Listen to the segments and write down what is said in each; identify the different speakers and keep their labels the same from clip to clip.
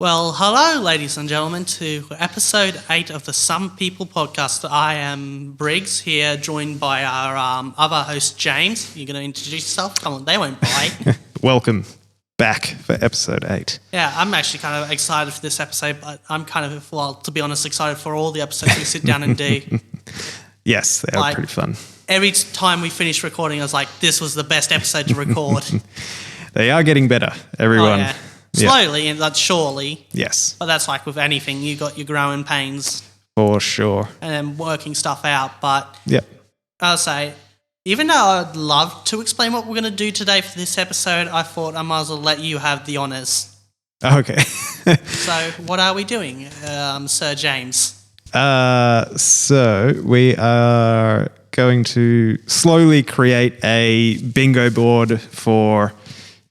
Speaker 1: Well, hello, ladies and gentlemen, to episode 8 of the Some People podcast. I am Briggs here, joined by our other host, James. You're going to introduce yourself? Come on, they won't bite.
Speaker 2: Welcome back for episode 8.
Speaker 1: Yeah, I'm actually kind of excited for this episode, but I'm kind of, well, to be honest, excited for all the episodes we sit down and do.
Speaker 2: Yes, they are pretty fun.
Speaker 1: Every time we finish recording, I was like, this was the best episode to record.
Speaker 2: They are getting better, everyone.
Speaker 1: Oh, yeah. Slowly and that's surely.
Speaker 2: Yes.
Speaker 1: But that's like with anything. You got your growing pains.
Speaker 2: For sure.
Speaker 1: And then working stuff out. But
Speaker 2: yeah,
Speaker 1: I'll say, even though I'd love to explain what we're going to do today for this episode, I thought I might as well let you have the honours.
Speaker 2: Okay.
Speaker 1: So what are we doing, Sir James?
Speaker 2: So we are going to slowly create a bingo board for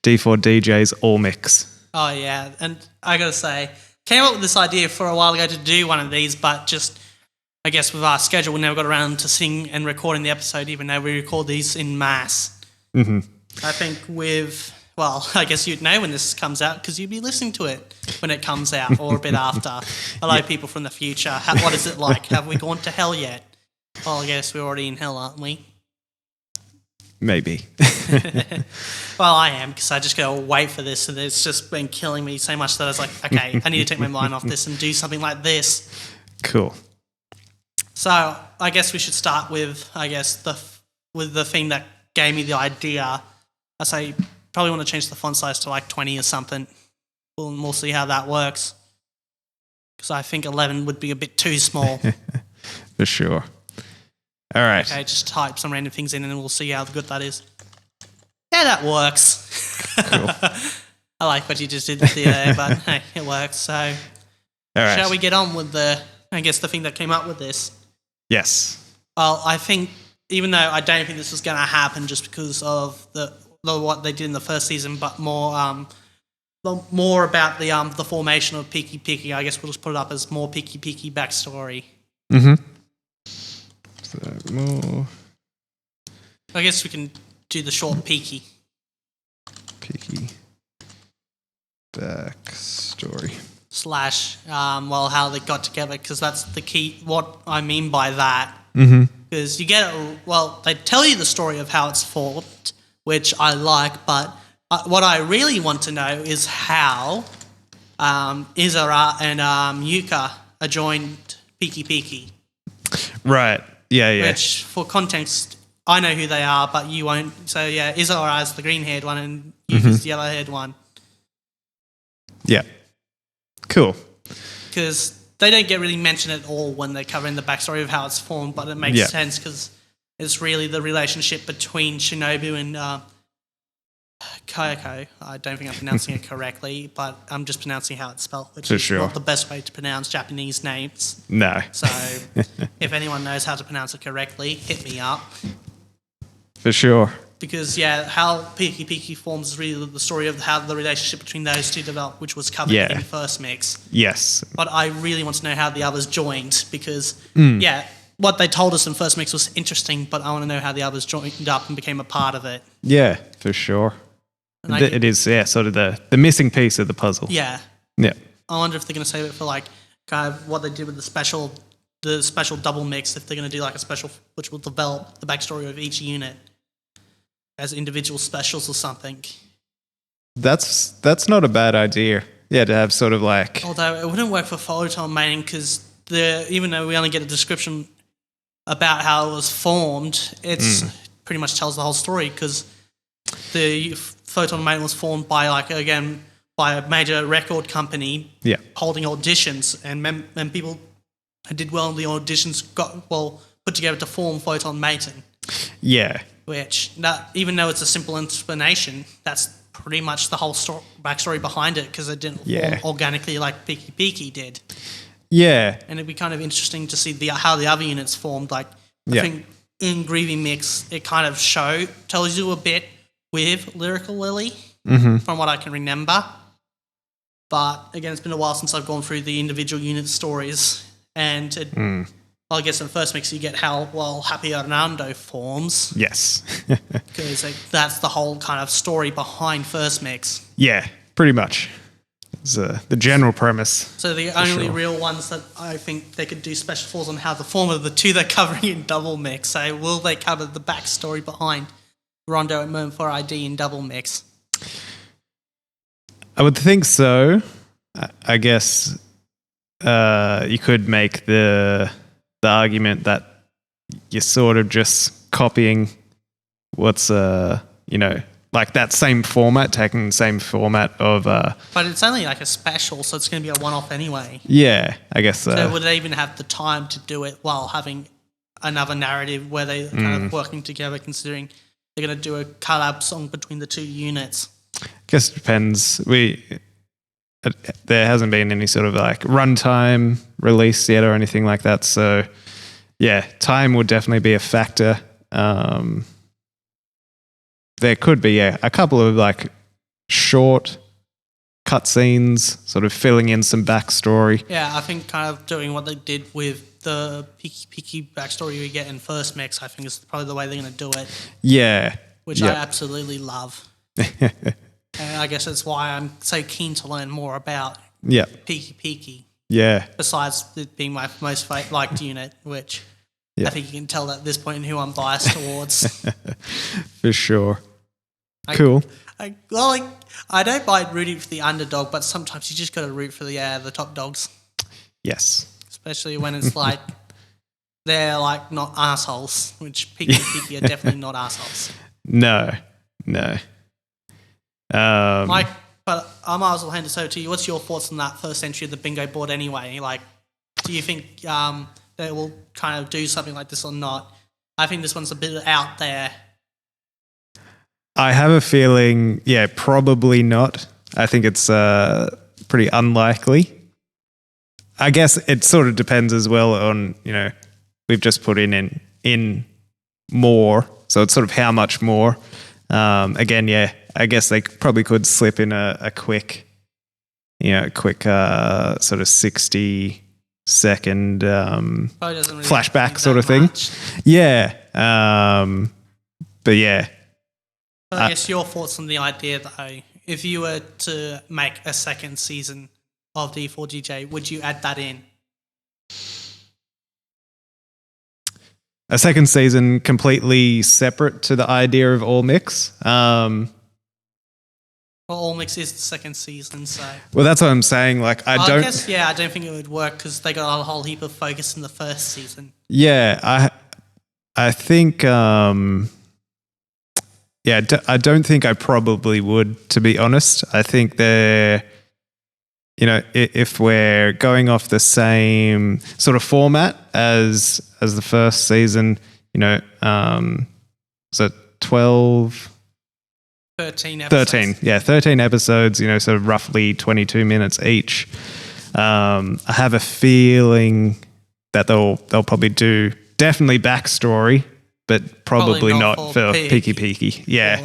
Speaker 2: D4DJ's All Mix.
Speaker 1: Oh, yeah. And I got to say, came up with this idea for a while ago to do one of these, but just, I guess with our schedule, we never got around to sing and recording the episode, even though we record these in mass.
Speaker 2: Mm-hmm.
Speaker 1: I think I guess you'd know when this comes out because you'd be listening to it when it comes out or a bit after. Hello, people from the future. What is it like? Have we gone to hell yet? Well, I guess we're already in hell, aren't we?
Speaker 2: Maybe.
Speaker 1: Well, I am, because I just got to wait for this, and it's just been killing me so much that I was like, okay, I need to take my mind off this and do something like this.
Speaker 2: Cool.
Speaker 1: So I guess we should start with, with the thing that gave me the idea. I say probably want to change the font size to like 20 or something. We'll see how that works, because I think 11 would be a bit too small.
Speaker 2: For sure. All right.
Speaker 1: Okay, just type some random things in and we'll see how good that is. Yeah, that works.
Speaker 2: Cool.
Speaker 1: I like what you just did there, but hey, it works. So,
Speaker 2: all right.
Speaker 1: Shall we get on with the thing that came up with this?
Speaker 2: Yes.
Speaker 1: Well, I think, even though I don't think this was going to happen just because of the what they did in the first season, but more about the formation of p-pkey. I guess we'll just put it up as more p-pkey backstory.
Speaker 2: Mm-hmm. So more.
Speaker 1: I guess we can do the short Peaky.
Speaker 2: Peaky backstory.
Speaker 1: / how they got together, because that's the key, what I mean by that.
Speaker 2: Mm-hmm.
Speaker 1: Because they tell you the story of how it's formed, which I like, but what I really want to know is how Izara and Yuka are joined p-pkey.
Speaker 2: Right. Yeah.
Speaker 1: Which, for context, I know who they are, but you won't. So, yeah, Izara is the green-haired one and Yuka's the yellow-haired one.
Speaker 2: Yeah. Cool.
Speaker 1: Because they don't get really mentioned at all when they're covering the backstory of how it's formed, but it makes sense because it's really the relationship between Shinobu and Kayako. I don't think I'm pronouncing it correctly, but I'm just pronouncing how it's spelled, which is not the best way to pronounce Japanese names.
Speaker 2: No.
Speaker 1: So if anyone knows how to pronounce it correctly, hit me up.
Speaker 2: For sure.
Speaker 1: Because, how p-pkey forms is really the story of how the relationship between those two developed, which was covered in First Mix.
Speaker 2: Yes.
Speaker 1: But I really want to know how the others joined because, what they told us in First Mix was interesting, but I want to know how the others joined up and became a part of it.
Speaker 2: Yeah, for sure. It is, sort of the missing piece of the puzzle.
Speaker 1: Yeah.
Speaker 2: Yeah.
Speaker 1: I wonder if they're going to save it for, kind of what they did with the special double mix, if they're going to do, a special which will develop the backstory of each unit as individual specials or something.
Speaker 2: That's not a bad idea. Yeah, to have sort of
Speaker 1: Although it wouldn't work for photon mating because even though we only get a description about how it was formed, it's pretty much tells the whole story because the photon mating was formed by a major record company holding auditions, and people who did well in the auditions got put together to form photon mating. Yeah. Which, even though it's a simple explanation, that's pretty much the whole backstory behind it because it didn't form organically like p-pkey did. Yeah. And it'd be kind of interesting to see how the other units formed. I think in Groovy Mix, it kind of tells you a bit with Lyrical Lily from what I can remember. But again, it's been a while since I've gone through the individual unit stories. And I guess in First Mix you get how Happy Hernando forms. Yes. Because that's the whole kind of story behind First Mix.
Speaker 2: Yeah, pretty much. It's the general premise.
Speaker 1: So the only real ones that I think they could do special falls on how the form of the two they're covering in double mix. So will they cover the backstory behind Rondo and Moon for ID in double mix?
Speaker 2: I would think so. I guess you could make the argument that you're sort of just copying what's like that same format, taking the same format of
Speaker 1: but it's only like a special, so it's going to be a one-off anyway.
Speaker 2: Yeah, I guess so.
Speaker 1: So would they even have the time to do it while having another narrative where they're kind of working together, considering they're going to do a collab song between the two units?
Speaker 2: I guess it depends. There hasn't been any sort of like runtime release yet or anything like that. So yeah, time would definitely be a factor. There could be a couple of like short cutscenes, sort of filling in some backstory.
Speaker 1: Yeah, I think kind of doing what they did with the Peaky backstory you get in first mix, I think is probably the way they're going to do it.
Speaker 2: Yeah.
Speaker 1: Which I absolutely love. And I guess that's why I'm so keen to learn more about Peaky.
Speaker 2: Yeah.
Speaker 1: Besides it being my most liked unit, which I think you can tell at this point who I'm biased towards.
Speaker 2: For sure. Cool.
Speaker 1: I don't mind rooting for the underdog, but sometimes you just got to root for the top dogs.
Speaker 2: Yes.
Speaker 1: Especially when it's like they're like not assholes, which Peaky are definitely not assholes.
Speaker 2: No.
Speaker 1: Mike, but I might as well hand this over to you. What's your thoughts on that first entry of the bingo board anyway? Like, do you think they will kind of do something like this or not? I think this one's a bit out there.
Speaker 2: I have a feeling, probably not. I think it's pretty unlikely. I guess it sort of depends as well on, we've just put in more, so it's sort of how much more. Again, I guess they probably could slip in a quick sort of 60-second flashback sort of thing.
Speaker 1: Much.
Speaker 2: Yeah. But yeah.
Speaker 1: But I guess your thoughts on the idea, though, if you were to make a second season of D4DJ, would you add that in?
Speaker 2: A second season completely separate to the idea of All Mix?
Speaker 1: Well, All Mix is the second season, so...
Speaker 2: Well, that's what I'm saying. Like, I don't
Speaker 1: think it would work because they got a whole heap of focus in the first season.
Speaker 2: Yeah, I think... I don't think I probably would, to be honest. I think they're, if we're going off the same sort of format as the first season, so 12...
Speaker 1: 13 episodes.
Speaker 2: 13 episodes, sort of roughly 22 minutes each. I have a feeling that they'll probably do definitely backstory, but probably not for Peaky. Yeah.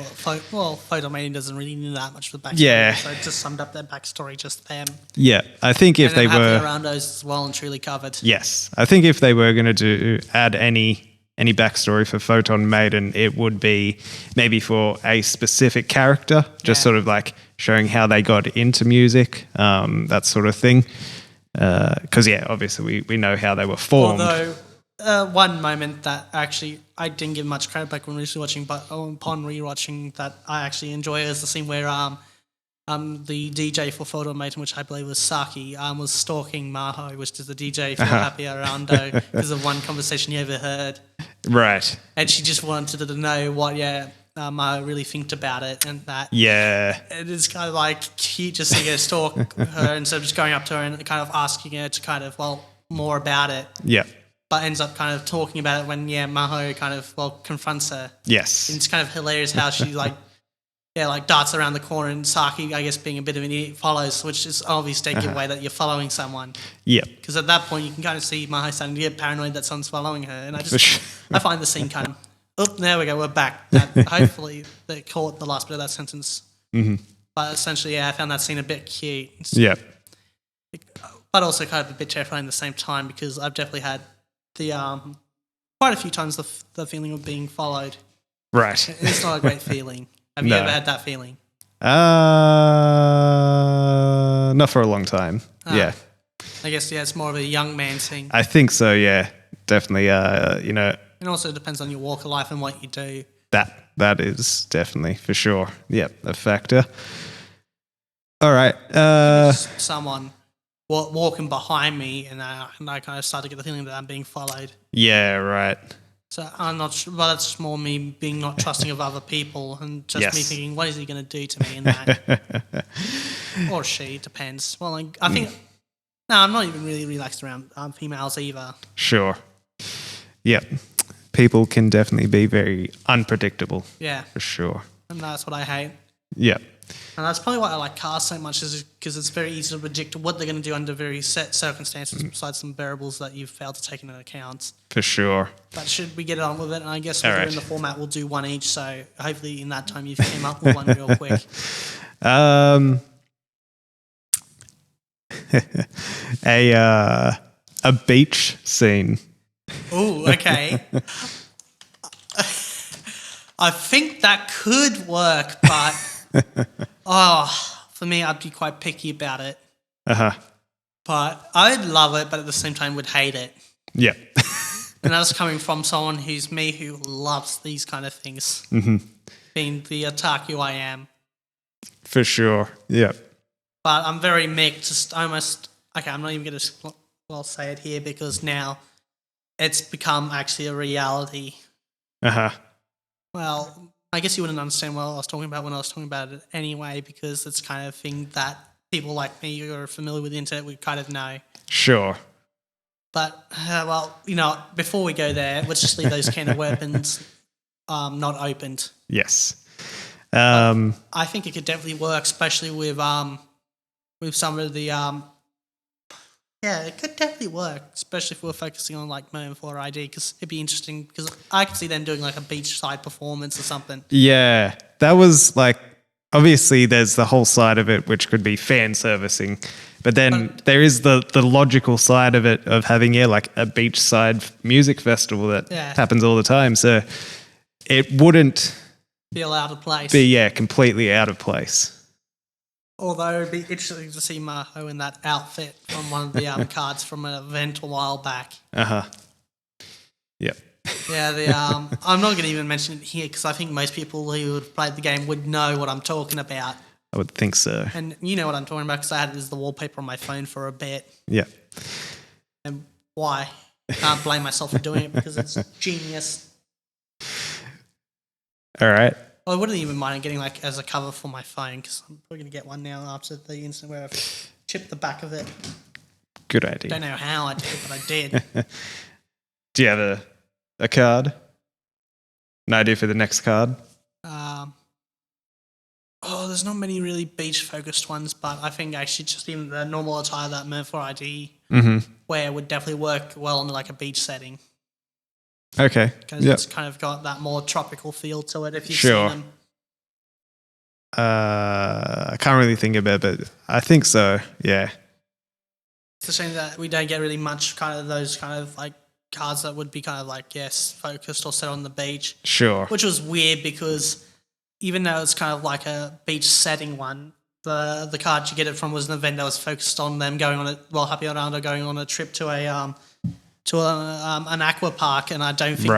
Speaker 1: Well, Photomania doesn't really need that much for backstory.
Speaker 2: Yeah.
Speaker 1: So it just summed up their backstory, just them.
Speaker 2: Yeah. I think if they were...
Speaker 1: around those as well and truly covered.
Speaker 2: Yes. I think if they were going to add any backstory for Photon Maiden, it would be maybe for a specific character, just sort of like showing how they got into music, that sort of thing. Because, obviously we know how they were formed.
Speaker 1: Although... one moment that actually I didn't give much credit back when we were watching, but upon rewatching that I actually enjoy is the scene where the DJ for Photo Maiden, which I believe was Saki, was stalking Maho, which is the DJ for Happy Rondo, because of one conversation he overheard.
Speaker 2: Right.
Speaker 1: And she just wanted to know what Maho really think about it, and that.
Speaker 2: Yeah.
Speaker 1: It is kind of like cute just seeing her stalk her instead of just going up to her and kind of asking her to kind of more about it.
Speaker 2: Yeah.
Speaker 1: But ends up kind of talking about it when Maho kind of confronts her.
Speaker 2: Yes.
Speaker 1: And it's kind of hilarious how she darts around the corner and Saki, I guess, being a bit of an idiot, follows, which is obviously taking away that you're following someone.
Speaker 2: Yeah.
Speaker 1: Because at that point you can kind of see Maho starting to get paranoid that someone's following her, and I find the scene kind of there we go, we're back. Hopefully they caught the last bit of that sentence.
Speaker 2: Mm-hmm.
Speaker 1: But essentially, I found that scene a bit cute.
Speaker 2: Yeah.
Speaker 1: But also kind of a bit terrifying at the same time, because I've definitely had the quite a few times the feeling of being followed.
Speaker 2: Right.
Speaker 1: It's not a great feeling. Have you ever had that feeling?
Speaker 2: Not for a long time. Yeah.
Speaker 1: I guess, yeah, it's more of a young man thing.
Speaker 2: I think so, yeah. Definitely,
Speaker 1: It also depends on your walk of life and what you do.
Speaker 2: That is definitely, for sure, a factor. All right.
Speaker 1: Someone walking behind me, and I kind of start to get the feeling that I'm being followed.
Speaker 2: Yeah, right.
Speaker 1: So I'm not sure, but that's more me being not trusting of other people and just me thinking, what is he going to do to me in that? Or she, depends. Well, I think, no, I'm not even really relaxed around females either.
Speaker 2: Sure. Yep. People can definitely be very unpredictable. Yeah. For sure.
Speaker 1: And that's what I hate.
Speaker 2: Yeah.
Speaker 1: And that's probably why I like cars so much, is because it's very easy to predict what they're going to do under very set circumstances, besides some variables that you've failed to take into account.
Speaker 2: For sure.
Speaker 1: But should we get on with it? And I guess we'll do in the format, we'll do one each. So hopefully in that time you've came up with one real quick.
Speaker 2: A beach scene.
Speaker 1: Oh, okay. I think that could work, but for me, I'd be quite picky about it. But I'd love it, but at the same time would hate it.
Speaker 2: Yeah.
Speaker 1: And that's coming from someone who loves these kind of things. Being the otaku I am.
Speaker 2: For sure. Yeah.
Speaker 1: But I'm very mixed. I'm not even going to say it here because now it's become actually a reality. Well, I guess you wouldn't understand what I was talking about when I was talking about it anyway, because it's kind of thing that people like me who are familiar with the internet would kind of know. Sure. But, before we go there, let's just leave those can of weapons not opened.
Speaker 2: Yes.
Speaker 1: I think it could definitely work, especially with some of the... it could definitely work, especially if we're focusing on like Moment 4 ID, because it'd be interesting, because I could see them doing like a beachside performance or something. Yeah,
Speaker 2: that was like, obviously there's the whole side of it, which could be fan servicing, but then there is the logical side of it of having, like a beachside music festival that happens all the time. So it wouldn't
Speaker 1: feel out of place.
Speaker 2: Be, completely out of place.
Speaker 1: Although it'd be interesting to see Maho in that outfit from one of the cards from an event a while back.
Speaker 2: Yep.
Speaker 1: Yeah, I'm not going to even mention it here because I think most people who have played the game would know what I'm talking about.
Speaker 2: I would think so.
Speaker 1: And you know what I'm talking about because I had it as the wallpaper on my phone for a bit.
Speaker 2: Yeah.
Speaker 1: And why? I can't blame myself for doing it because it's genius.
Speaker 2: All right.
Speaker 1: I wouldn't even mind getting like as a cover for my phone because I'm probably going to get one now after the incident where I've chipped the back of it.
Speaker 2: Good idea.
Speaker 1: Don't know how I did it, but I did.
Speaker 2: Do you have a card? An idea for the next card?
Speaker 1: There's not many really beach-focused ones, but I think actually just even the normal attire that Moment 4 ID wear would definitely work well in like a beach setting.
Speaker 2: Okay.
Speaker 1: Because it's kind of got that more tropical feel to it if you've seen them.
Speaker 2: I can't really think of it, but I think so, yeah.
Speaker 1: It's a shame that we don't get really much kind of those kind of like cards that would be kind of like, focused or set on the beach.
Speaker 2: Sure.
Speaker 1: Which was weird because even though it's kind of like a beach setting one, the card you get it from was an event that was focused on them going on Happy Orlando going on a trip to an aqua park, and I don't think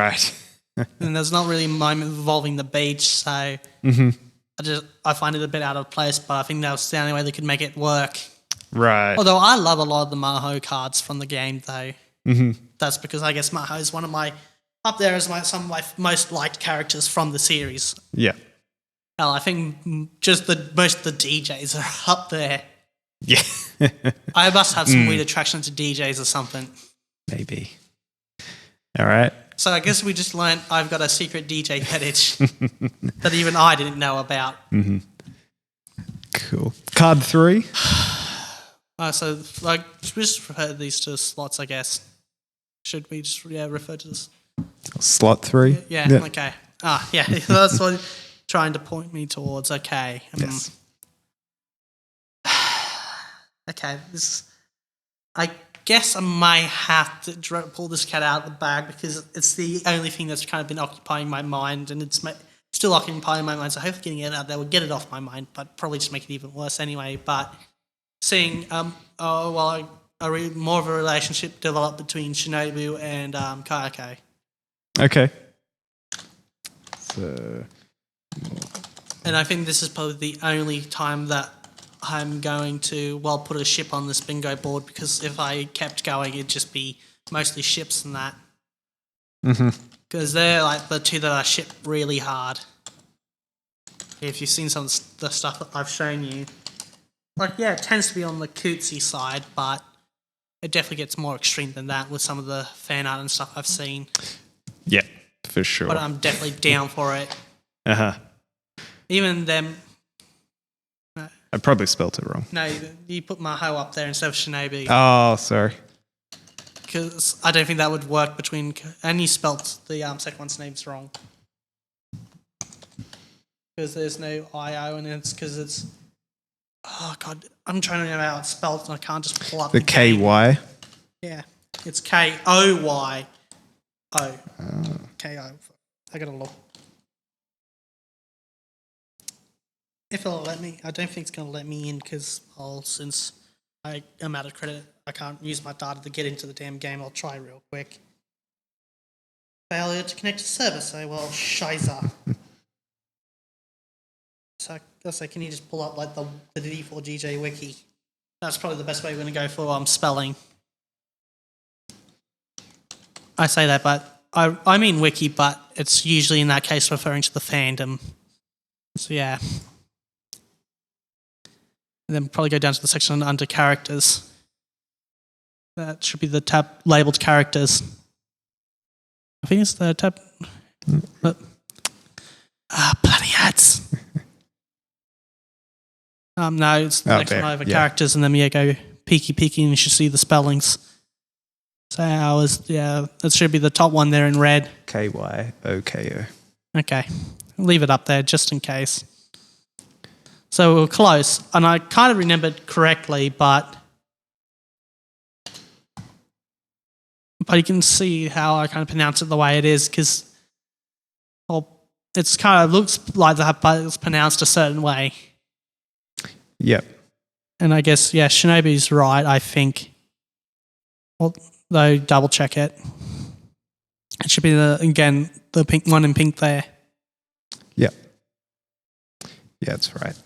Speaker 1: and there's not really a moment involving the beach, so I find it a bit out of place, but I think that was the only way they could make it work.
Speaker 2: Right.
Speaker 1: Although I love a lot of the Maho cards from the game, though. That's because I guess Maho is one of my up there as some of my most liked characters from the series.
Speaker 2: Yeah.
Speaker 1: Hell, I think just most of the DJs are up there.
Speaker 2: Yeah.
Speaker 1: I must have some weird attraction to DJs or something.
Speaker 2: Maybe. All right.
Speaker 1: So I guess we just learned I've got a secret DJ fetish that even I didn't know about.
Speaker 2: Cool. Card 3.
Speaker 1: So like we just refer to these two slots, I guess. Should we just refer to this?
Speaker 2: Slot 3?
Speaker 1: Yeah. Okay. That's what trying to point me towards. Okay.
Speaker 2: Yes.
Speaker 1: Okay. I guess I might have to pull this cat out of the bag because it's the only thing that's kind of been occupying my mind, and it's still occupying my mind. So hopefully getting it out there would get it off my mind, but probably just make it even worse anyway. But seeing more of a relationship develop between Shinobu and Kayako.
Speaker 2: Okay. So,
Speaker 1: and I think this is probably the only time that I'm going to put a ship on this bingo board, because if I kept going, it'd just be mostly ships and that. Because they're like the two that I ship really hard. If you've seen some of the stuff that I've shown you, like, yeah, it tends to be on the cutesy side, but it definitely gets more extreme than that with some of the fan art and stuff I've seen.
Speaker 2: Yeah, for sure.
Speaker 1: But I'm definitely down for it. Even them.
Speaker 2: I probably spelt it wrong.
Speaker 1: No, you put Maho up there instead of Shinobi.
Speaker 2: Oh, sorry.
Speaker 1: Because I don't think that would work between... And you spelt the second one's names wrong. Because there's no I-O, and it's because it's... Oh, God. I'm trying to remember how it's spelled, and I can't just pull up
Speaker 2: the K-Y?
Speaker 1: Yeah. It's K-O-Y-O. K-O. I gotta look. If it'll let me, I don't think it's going to let me in because, since I am out of credit, I can't use my data to get into the damn game. I'll try real quick. Failure to connect to server. So, well, shiza. So, let's say, can you just pull up like the D4DJ wiki? That's probably the best way we're going to go for spelling. I say that, but I mean wiki, but it's usually in that case referring to the fandom. So, yeah. And then probably go down to the section under characters. That should be the tab labeled characters. I think it's the tab. Bloody hats. No, it's the next one over characters, and then go p-pkey, and you should see the spellings. So it should be the top one there in red.
Speaker 2: K-Y-O-K-O.
Speaker 1: Okay, leave it up there just in case. So we were close, and I kind of remembered correctly, but you can see how I kind of pronounce it the way it is, because it's kind of looks like that, but it's pronounced a certain way.
Speaker 2: Yep.
Speaker 1: And I guess, Shinobi's right, I think. Well, though, double check it. It should be, the pink one in pink there.
Speaker 2: Yep. Yeah, that's right.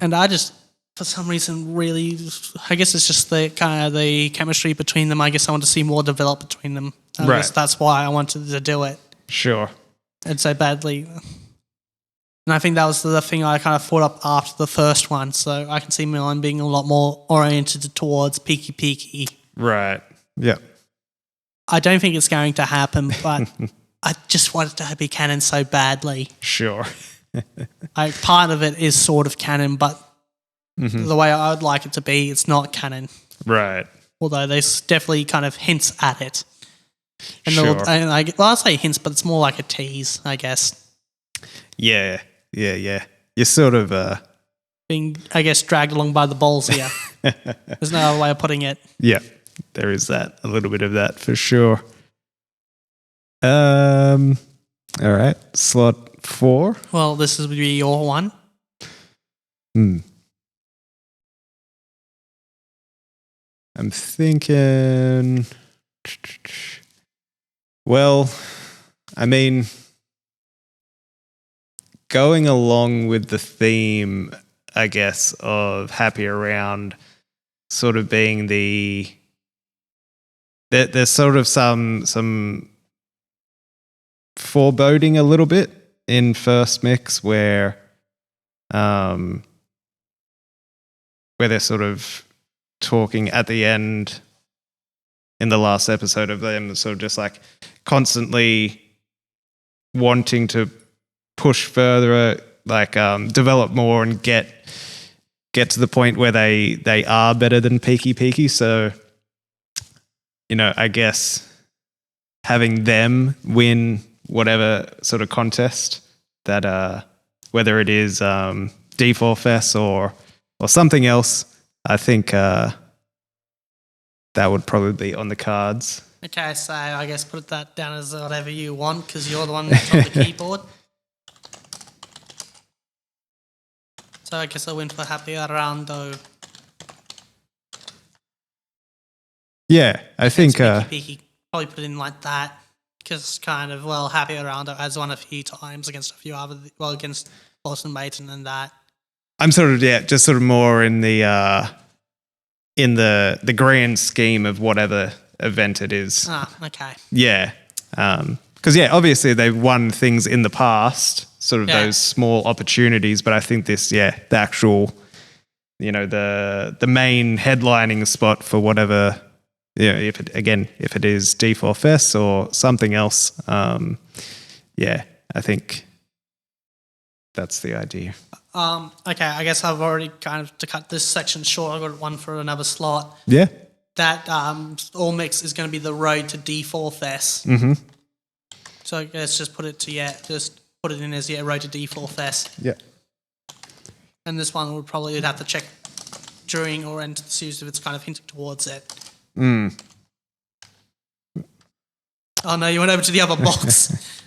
Speaker 2: And
Speaker 1: I just, for some reason, really, I guess it's just the kind of the chemistry between them. I guess I want to see more develop between them. I guess that's why I wanted to do it.
Speaker 2: Sure.
Speaker 1: And so badly. And I think that was the thing I kind of thought up after the first one. So I can see mine being a lot more oriented towards Peaky. Right.
Speaker 2: Yeah.
Speaker 1: I don't think it's going to happen, but I just want it to be canon so badly.
Speaker 2: Sure.
Speaker 1: Part of it is sort of canon, but the way I would like it to be, it's not canon.
Speaker 2: Right.
Speaker 1: Although there's definitely kind of hints at it. And
Speaker 2: sure.
Speaker 1: I'll say hints, but it's more like a tease, I guess.
Speaker 2: Yeah. You're sort of...
Speaker 1: being, I guess, dragged along by the balls here. There's no other way of putting it.
Speaker 2: Yeah, there is that. A little bit of that for sure. All right, slot 4.
Speaker 1: Well, this would be your one.
Speaker 2: I'm thinking... Well, I mean, going along with the theme, I guess, of Happy Around sort of being there's sort of some foreboding a little bit in first mix where they're sort of talking at the end in the last episode of them sort of just like constantly wanting to push further, like develop more and get to the point where they are better than Peaky. So, I guess having them win whatever sort of contest that whether it is D4 Fest or something else, I think that that would probably be on the cards.
Speaker 1: Okay, so I guess put that down as whatever you want because you're the one that's on the keyboard. So I guess I went for happy around.
Speaker 2: Yeah, I think...
Speaker 1: Peaky, probably put it in like that because kind of, happy around has won a few times against a few other... Well, against Boston Mason and that.
Speaker 2: I'm sort of, just sort of more in the grand scheme of whatever event it is.
Speaker 1: Ah, okay.
Speaker 2: Yeah. Because, obviously they've won things in the past, sort of those small opportunities, but I think this, the actual, the main headlining spot for whatever, if it is D4 or something else, I think that's the idea.
Speaker 1: Okay, I guess I've already kind of, to cut this section short, I've got one for another slot.
Speaker 2: Yeah.
Speaker 1: That all mix is going to be the road to D4 Fest.
Speaker 2: Mm-hmm.
Speaker 1: So let's just put it to, just put it in as, road to D4 Fest.
Speaker 2: Yeah.
Speaker 1: And this one we'll probably have to check during or end the series if it's kind of hinting towards it.
Speaker 2: Mm.
Speaker 1: Oh no, you went over to the other box.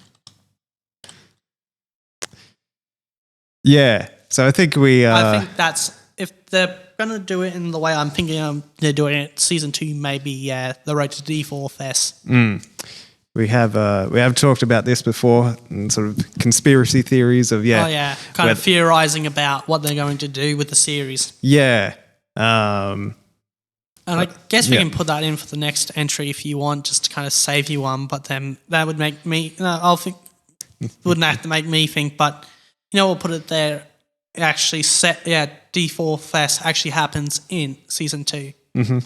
Speaker 2: Yeah. So I think
Speaker 1: I think that's, if they're going to do it in the way I'm thinking they're doing it, season 2 maybe, the road to D4 Fest.
Speaker 2: Mm. We have talked about this before, and sort of conspiracy theories of
Speaker 1: kind of theorizing about what they're going to do with the series.
Speaker 2: Yeah.
Speaker 1: And I guess we can put that in for the next entry if you want, just to kind of save you one. But then that would make me, wouldn't have to make me think. But we'll put it there. Actually, D4 Fest actually happens in season 2.
Speaker 2: Mm-hmm.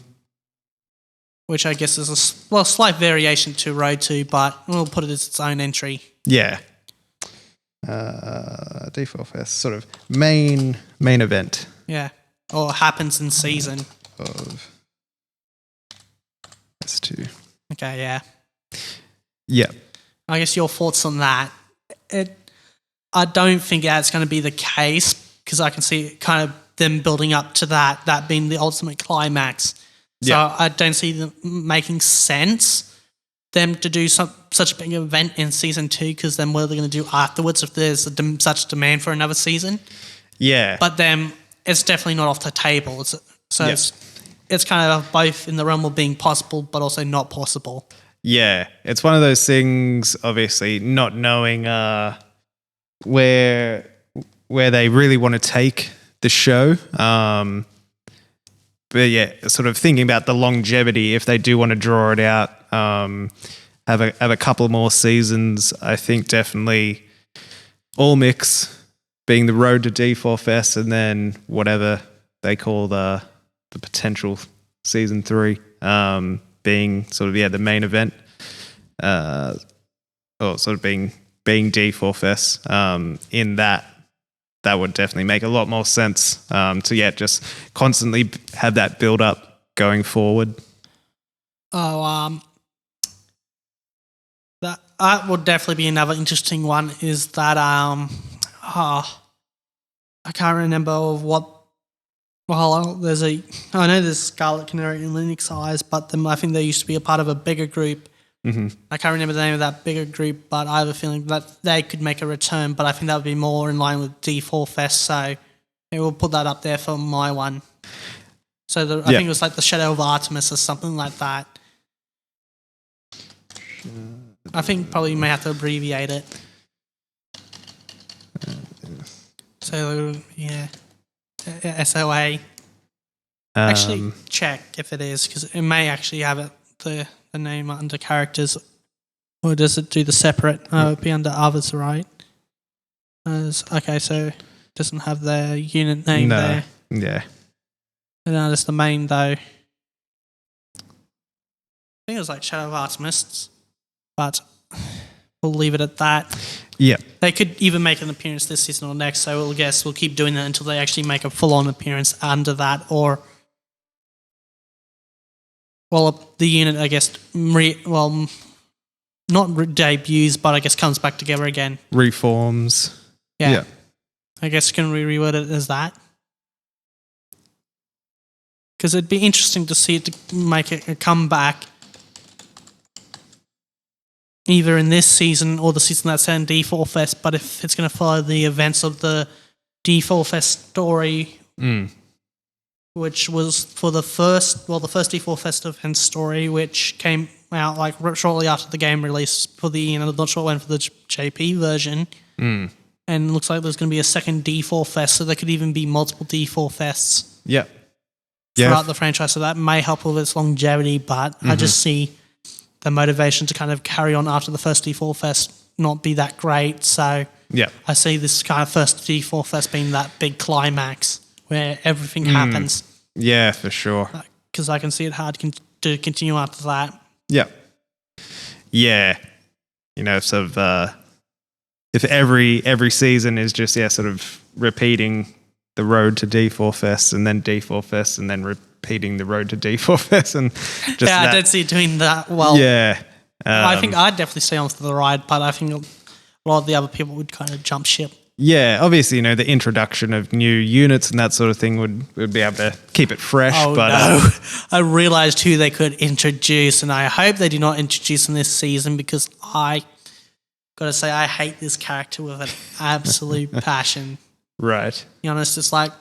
Speaker 1: Which I guess is a slight variation to Road 2, but we'll put it as its own entry.
Speaker 2: Yeah. D4 Fest, sort of main event.
Speaker 1: Yeah. Or happens in season.
Speaker 2: Of S2.
Speaker 1: Okay, yeah.
Speaker 2: Yeah.
Speaker 1: I guess your thoughts on that. I don't think that's going to be the case because I can see kind of them building up to that being the ultimate climax. So I don't see them making sense them to do such a big event in season 2 because then what are they going to do afterwards if there's such demand for another season?
Speaker 2: Yeah.
Speaker 1: But then it's definitely not off the table. It's kind of both in the realm of being possible but also not possible.
Speaker 2: Yeah. It's one of those things, obviously, not knowing where they really want to take the show. But sort of thinking about the longevity, if they do want to draw it out, have a couple more seasons, I think definitely all mix being the road to D4 Fest and then whatever they call the potential season 3 being sort of the main event, or sort of being D4 Fest in that would definitely make a lot more sense to just constantly have that build up going forward.
Speaker 1: That would definitely be another interesting one. Is that I can't remember of what. Well, I know there's Scarlet Canary and Linux Eyes, but I think they used to be a part of a bigger group.
Speaker 2: Mm-hmm.
Speaker 1: I can't remember the name of that bigger group, but I have a feeling that they could make a return, but I think that would be more in line with D4 Fest, so we'll put that up there for my one. So I think it was like the Shadow of Artemis or something like that. I think probably you may have to abbreviate it. So, SOA. Actually, check if it is, because it may actually have the name under characters, or does it do the separate? Oh, it'd be under others, right? Okay, so it doesn't have the unit name there.
Speaker 2: Yeah.
Speaker 1: No, that's the main though. I think it was like Shadow of Artemis, but we'll leave it at that.
Speaker 2: Yeah.
Speaker 1: They could even make an appearance this season or next, so we'll keep doing that until they actually make a full-on appearance under that, or the unit, I guess, not debuts, but I guess comes back together again.
Speaker 2: Reforms.
Speaker 1: Yeah. I guess can we reword it as that? Because it'd be interesting to see it to make a comeback either in this season or the season that's in D4 Fest, but if it's going to follow the events of the D4 Fest story, which was for the first D4 Fest event story, which came out like shortly after the game release for the, not sure when for the JP version. And it looks like there's going to be a second D4 Fest, so there could even be multiple D4 Fests throughout the franchise, so that may help with its longevity, but I just see the motivation to kind of carry on after the first D4 Fest not be that great. So I see this kind of first D4 Fest being that big climax where everything happens.
Speaker 2: Yeah, for sure.
Speaker 1: Because I can see it hard to continue after that.
Speaker 2: Yeah. Yeah. You know, sort of, if every season is just, sort of repeating the road to D4 Fest and then D4 Fest and then repeating the road to D4 Fest and just
Speaker 1: I did see it doing that well.
Speaker 2: Yeah.
Speaker 1: I think I'd definitely stay on for the ride, but I think a lot of the other people would kind of jump ship.
Speaker 2: Yeah, obviously, you know, the introduction of new units and that sort of thing would be able to keep it fresh.
Speaker 1: Oh,
Speaker 2: but,
Speaker 1: no. I realised who they could introduce, and I hope they do not introduce in this season because I got to say I hate this character with an absolute passion.
Speaker 2: Right.
Speaker 1: To be honest, it's like,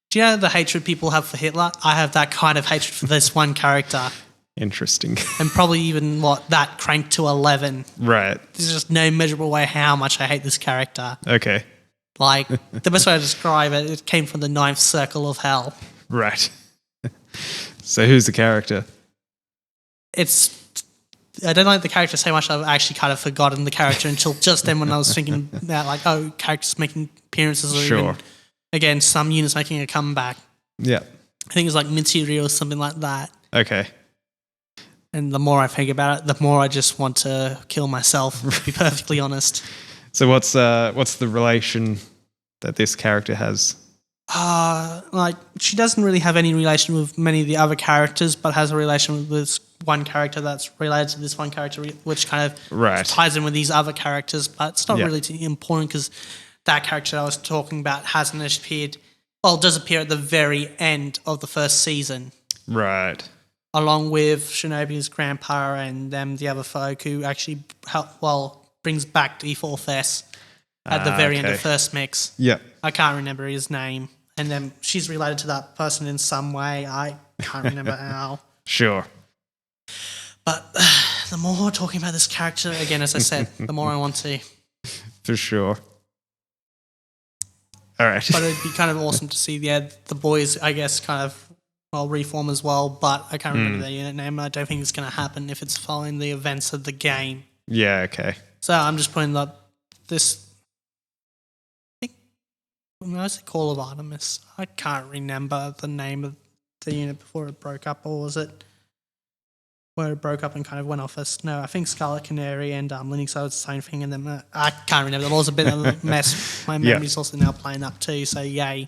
Speaker 1: do you know the hatred people have for Hitler? I have that kind of hatred for this one character.
Speaker 2: Interesting.
Speaker 1: And probably even that cranked to 11.
Speaker 2: Right.
Speaker 1: There's just no measurable way how much I hate this character.
Speaker 2: Okay.
Speaker 1: Like, the best way to describe it, it came from the ninth circle of hell.
Speaker 2: Right. So who's the character?
Speaker 1: I don't like the character so much I've actually kind of forgotten the character until just then when I was thinking about, like, characters making appearances or even, again, some units making a comeback.
Speaker 2: Yeah.
Speaker 1: I think it's like Material or something like that.
Speaker 2: Okay.
Speaker 1: And the more I think about it, the more I just want to kill myself, to be perfectly honest.
Speaker 2: So what's the relation that this character has?
Speaker 1: Like, she doesn't really have any relation with many of the other characters, but has a relation with this one character that's related to this one character, which kind of ties in with these other characters, but it's not really too important because that character I was talking about hasn't appeared, does appear at the very end of the first season.
Speaker 2: Right.
Speaker 1: Along with Shinobi's grandpa and the other folk who actually brings back D4 Fest at the very end of first mix.
Speaker 2: Yeah.
Speaker 1: I can't remember his name. And then she's related to that person in some way. I can't remember how.
Speaker 2: Sure.
Speaker 1: But the more talking about this character, again, as I said, the more I want to.
Speaker 2: For sure. All right.
Speaker 1: But it'd be kind of awesome to see the boys, I guess, kind of reform as well, but I can't remember their unit name. I don't think it's going to happen if it's following the events of the game.
Speaker 2: Yeah, okay.
Speaker 1: So I'm just putting this. I think, when I say Call of Artemis, I can't remember the name of the unit before it broke up, or was it where it broke up and kind of went off as? No, I think Scarlet Canary and Linux are the same thing, and then I can't remember. That was a bit of a mess. My memory's also now playing up too, so yay.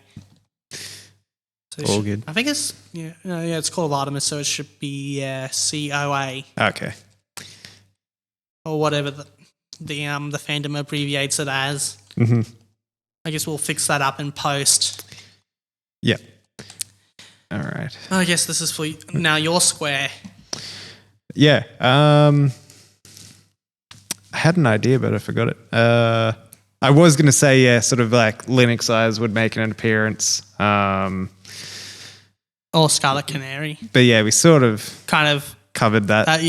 Speaker 1: So
Speaker 2: all good.
Speaker 1: I think it's it's Call of Artemis, so it should be COA.
Speaker 2: Okay.
Speaker 1: Or whatever the fandom abbreviates it as.
Speaker 2: Mm-hmm.
Speaker 1: I guess we'll fix that up in post.
Speaker 2: Yeah. All right.
Speaker 1: I guess this is for now your square.
Speaker 2: Yeah. I had an idea, but I forgot it. I was going to say, sort of like Linux Eyes would make an appearance.
Speaker 1: Or Scarlet Canary.
Speaker 2: But yeah, we sort of
Speaker 1: kind of
Speaker 2: covered that.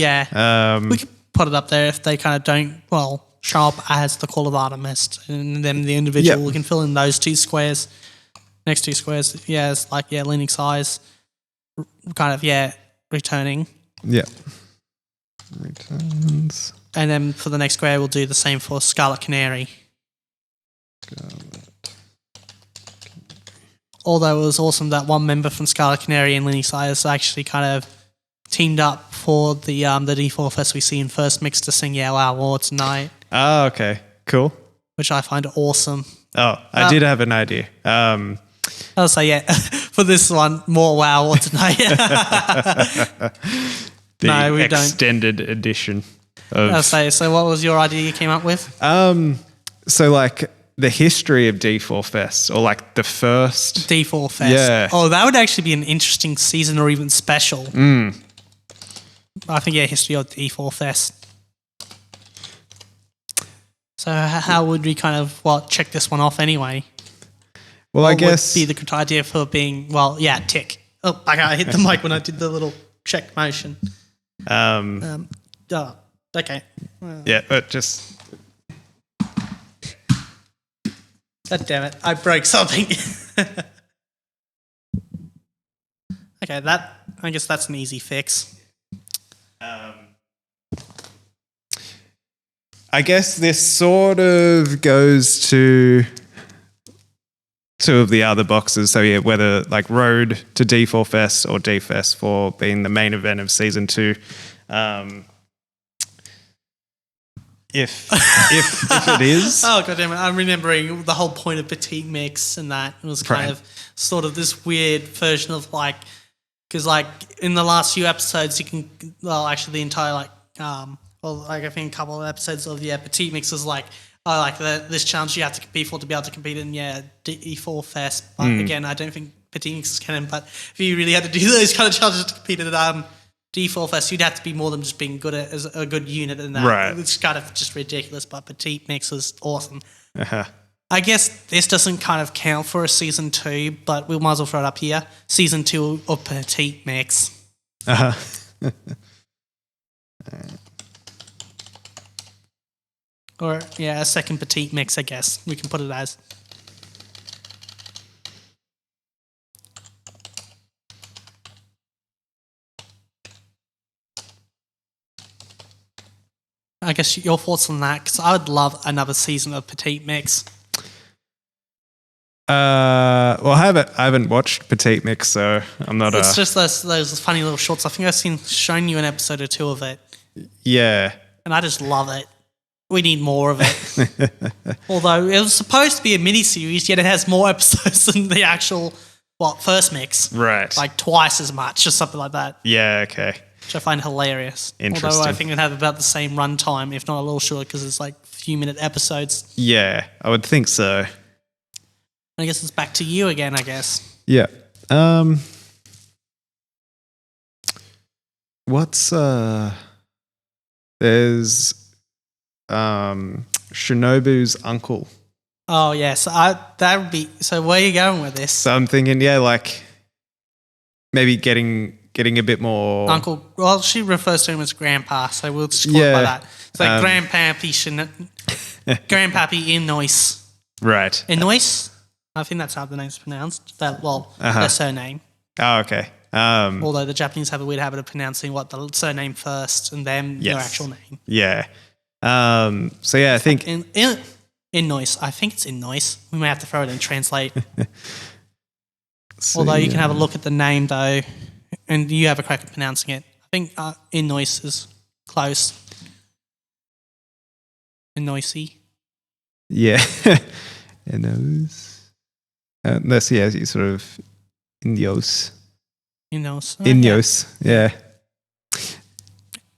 Speaker 1: We could put it up there if they kind of don't, show up as the Call of Artemis, and then the individual, we can fill in those two squares. Next two squares, it's like, Linux Eyes, kind of, returning.
Speaker 2: Yeah. Returns.
Speaker 1: And then for the next square, we'll do the same for Scarlet Canary. Although it was awesome that one member from Scarlet Canary and Linux Eyes actually kind of teamed up for the D4 Fest we see in first mix to sing "Yeah Wow War Tonight."
Speaker 2: Oh, okay, cool.
Speaker 1: Which I find awesome.
Speaker 2: Oh, I did have an idea.
Speaker 1: I'll say for this one, more "Wow War Tonight."
Speaker 2: No, we extended edition.
Speaker 1: I'll say. So, what was your idea you came up with?
Speaker 2: So like the history of D4 Fest, or like the first
Speaker 1: D4 Fest.
Speaker 2: Yeah.
Speaker 1: Oh, that would actually be an interesting season or even special. I think, history of D4 Fest. So how would we kind of check this one off anyway?
Speaker 2: Well,
Speaker 1: what
Speaker 2: I guess
Speaker 1: would be the good idea for being tick. Oh, I hit the mic when I did the little check motion. Okay.
Speaker 2: Yeah, but just
Speaker 1: God damn it! I broke something. Okay, I guess that's an easy fix.
Speaker 2: I guess this sort of goes to two of the other boxes. So yeah, whether like Road to D4 Fest or D Fest for being the main event of season 2. If it is.
Speaker 1: Oh, God damn it. I'm remembering the whole point of Petite Mix, and that was kind of sort of this weird version of because in the last few episodes you can, actually the entire I think a couple of episodes of Petite Mix was this challenge you have to compete for to be able to compete in D4 Fest. But again, I don't think Petite Mix is canon, but if you really had to do those kind of challenges to compete at D4 Fest, you'd have to be more than just being good as a good unit in that.
Speaker 2: Right.
Speaker 1: It's kind of just ridiculous, but Petite Mix was awesome.
Speaker 2: Uh-huh.
Speaker 1: I guess this doesn't kind of count for a season 2, but we might as well throw it up here. Season 2 of Petite Mix.
Speaker 2: Uh-huh.
Speaker 1: Or, a second Petite Mix, I guess. We can put it as. I guess your thoughts on that, because I would love another season of Petite Mix.
Speaker 2: Well, I haven't watched Petite Mix, so I'm not.
Speaker 1: It's just those funny little shorts. I think I've shown you an episode or 2 of it.
Speaker 2: Yeah,
Speaker 1: and I just love it. We need more of it. Although it was supposed to be a mini series, yet it has more episodes than the actual first mix.
Speaker 2: Right,
Speaker 1: like twice as much, or something like that.
Speaker 2: Yeah, okay.
Speaker 1: Which I find hilarious.
Speaker 2: Interesting.
Speaker 1: Although I think it have about the same runtime, if not a little shorter, because it's a few minute episodes.
Speaker 2: Yeah, I would think so.
Speaker 1: I guess it's back to you again, I guess.
Speaker 2: Yeah. What's there's Shinobu's uncle.
Speaker 1: Oh yeah, so that would be. So where are you going with this?
Speaker 2: So I'm thinking, maybe getting a bit more
Speaker 1: uncle. Well, she refers to him as grandpa, so we'll just call it by that. It's like Grandpappy Inois.
Speaker 2: Right.
Speaker 1: Inois? I think that's how the name's pronounced. Their surname.
Speaker 2: Oh, okay.
Speaker 1: Although the Japanese have a weird habit of pronouncing the surname first and then their actual name.
Speaker 2: Yeah. So yeah, I think
Speaker 1: Inois. I think it's Inois. We may have to throw it in translate. Although you can have a look at the name though, and you have a crack at pronouncing it. I think Inois is close. Inoisi.
Speaker 2: Yeah. Inos. Unless you sort of Inos.
Speaker 1: Inos.
Speaker 2: Yeah.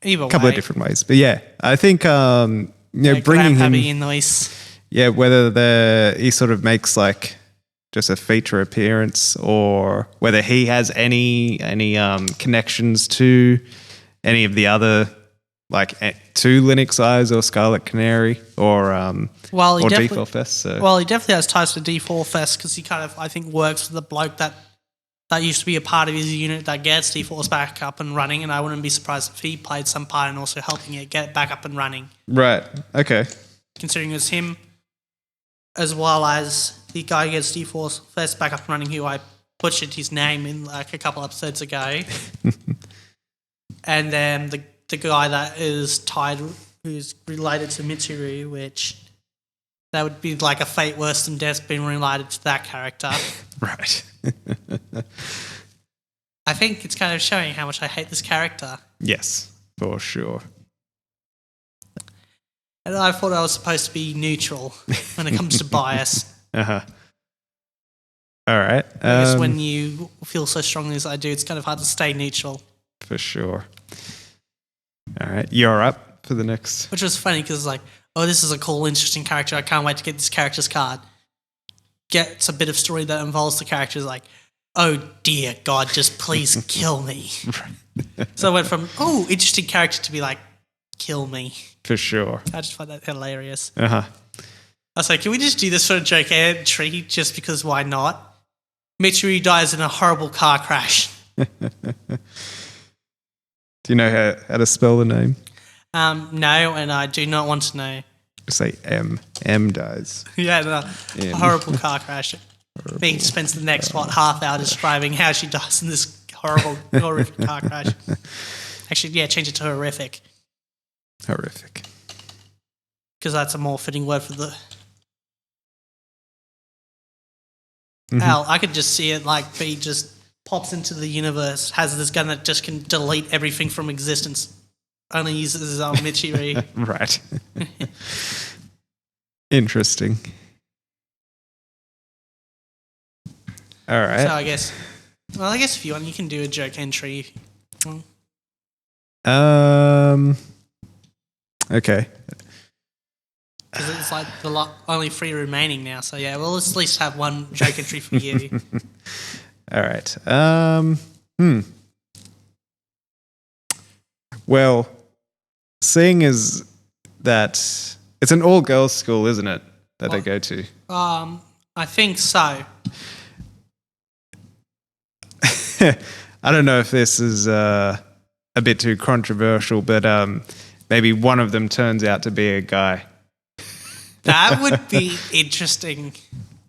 Speaker 1: Either way.
Speaker 2: A couple of different ways. But yeah, I think bringing him
Speaker 1: Inois.
Speaker 2: Yeah, whether he sort of makes just a feature appearance, or whether he has any connections to any of the other to Linux Eyes or Scarlet Canary or D4 Fest. So.
Speaker 1: Well, he definitely has ties to D4 Fest because he kind of, I think, works with the bloke that used to be a part of his unit that gets D4's back up and running, and I wouldn't be surprised if he played some part in also helping it get back up and running.
Speaker 2: Right. Okay.
Speaker 1: Considering it's him, as well as the guy who gets D4's Fest back up and running, who I butchered his name in a couple episodes ago, and then the guy that is tied, who's related to Mitsuru, which that would be like a fate worse than death being related to that character.
Speaker 2: Right.
Speaker 1: I think it's kind of showing how much I hate this character.
Speaker 2: Yes, for sure.
Speaker 1: And I thought I was supposed to be neutral when it comes to bias.
Speaker 2: Uh-huh. All right.
Speaker 1: I guess when you feel so strongly as I do, it's kind of hard to stay neutral.
Speaker 2: For sure. All right, you're up for the next.
Speaker 1: Which was funny because oh, this is a cool, interesting character. I can't wait to get this character's card. Gets a bit of story that involves the characters like, oh dear God, just please kill me. So I went from, oh, interesting character to be like, kill me.
Speaker 2: For sure.
Speaker 1: I just find that hilarious.
Speaker 2: Uh-huh.
Speaker 1: I was like, can we just do this for a joke entry just because why not? Mitsuru dies in a horrible car crash.
Speaker 2: Do you know how to spell the name?
Speaker 1: No, and I do not want to know.
Speaker 2: Say M. M dies.
Speaker 1: Yeah, no, a horrible car crash. Being spends the next, half hour describing how she dies in this horrible, horrific car crash. Actually, yeah, change it to horrific.
Speaker 2: Horrific.
Speaker 1: Because that's a more fitting word for the... Hell, I could just see it like B just pops into the universe, has this gun that just can delete everything from existence, only uses his own Mitsuru.
Speaker 2: Right. Interesting. All right.
Speaker 1: So I guess if you want, you can do a joke entry.
Speaker 2: Okay.
Speaker 1: Because it's like only 3 remaining now. So yeah, well, let's at least have one joke entry for you.
Speaker 2: All right. Well, seeing as that it's an all-girls school, isn't it, that they go to?
Speaker 1: I think so.
Speaker 2: I don't know if this is a bit too controversial, but maybe one of them turns out to be a guy.
Speaker 1: That would be interesting.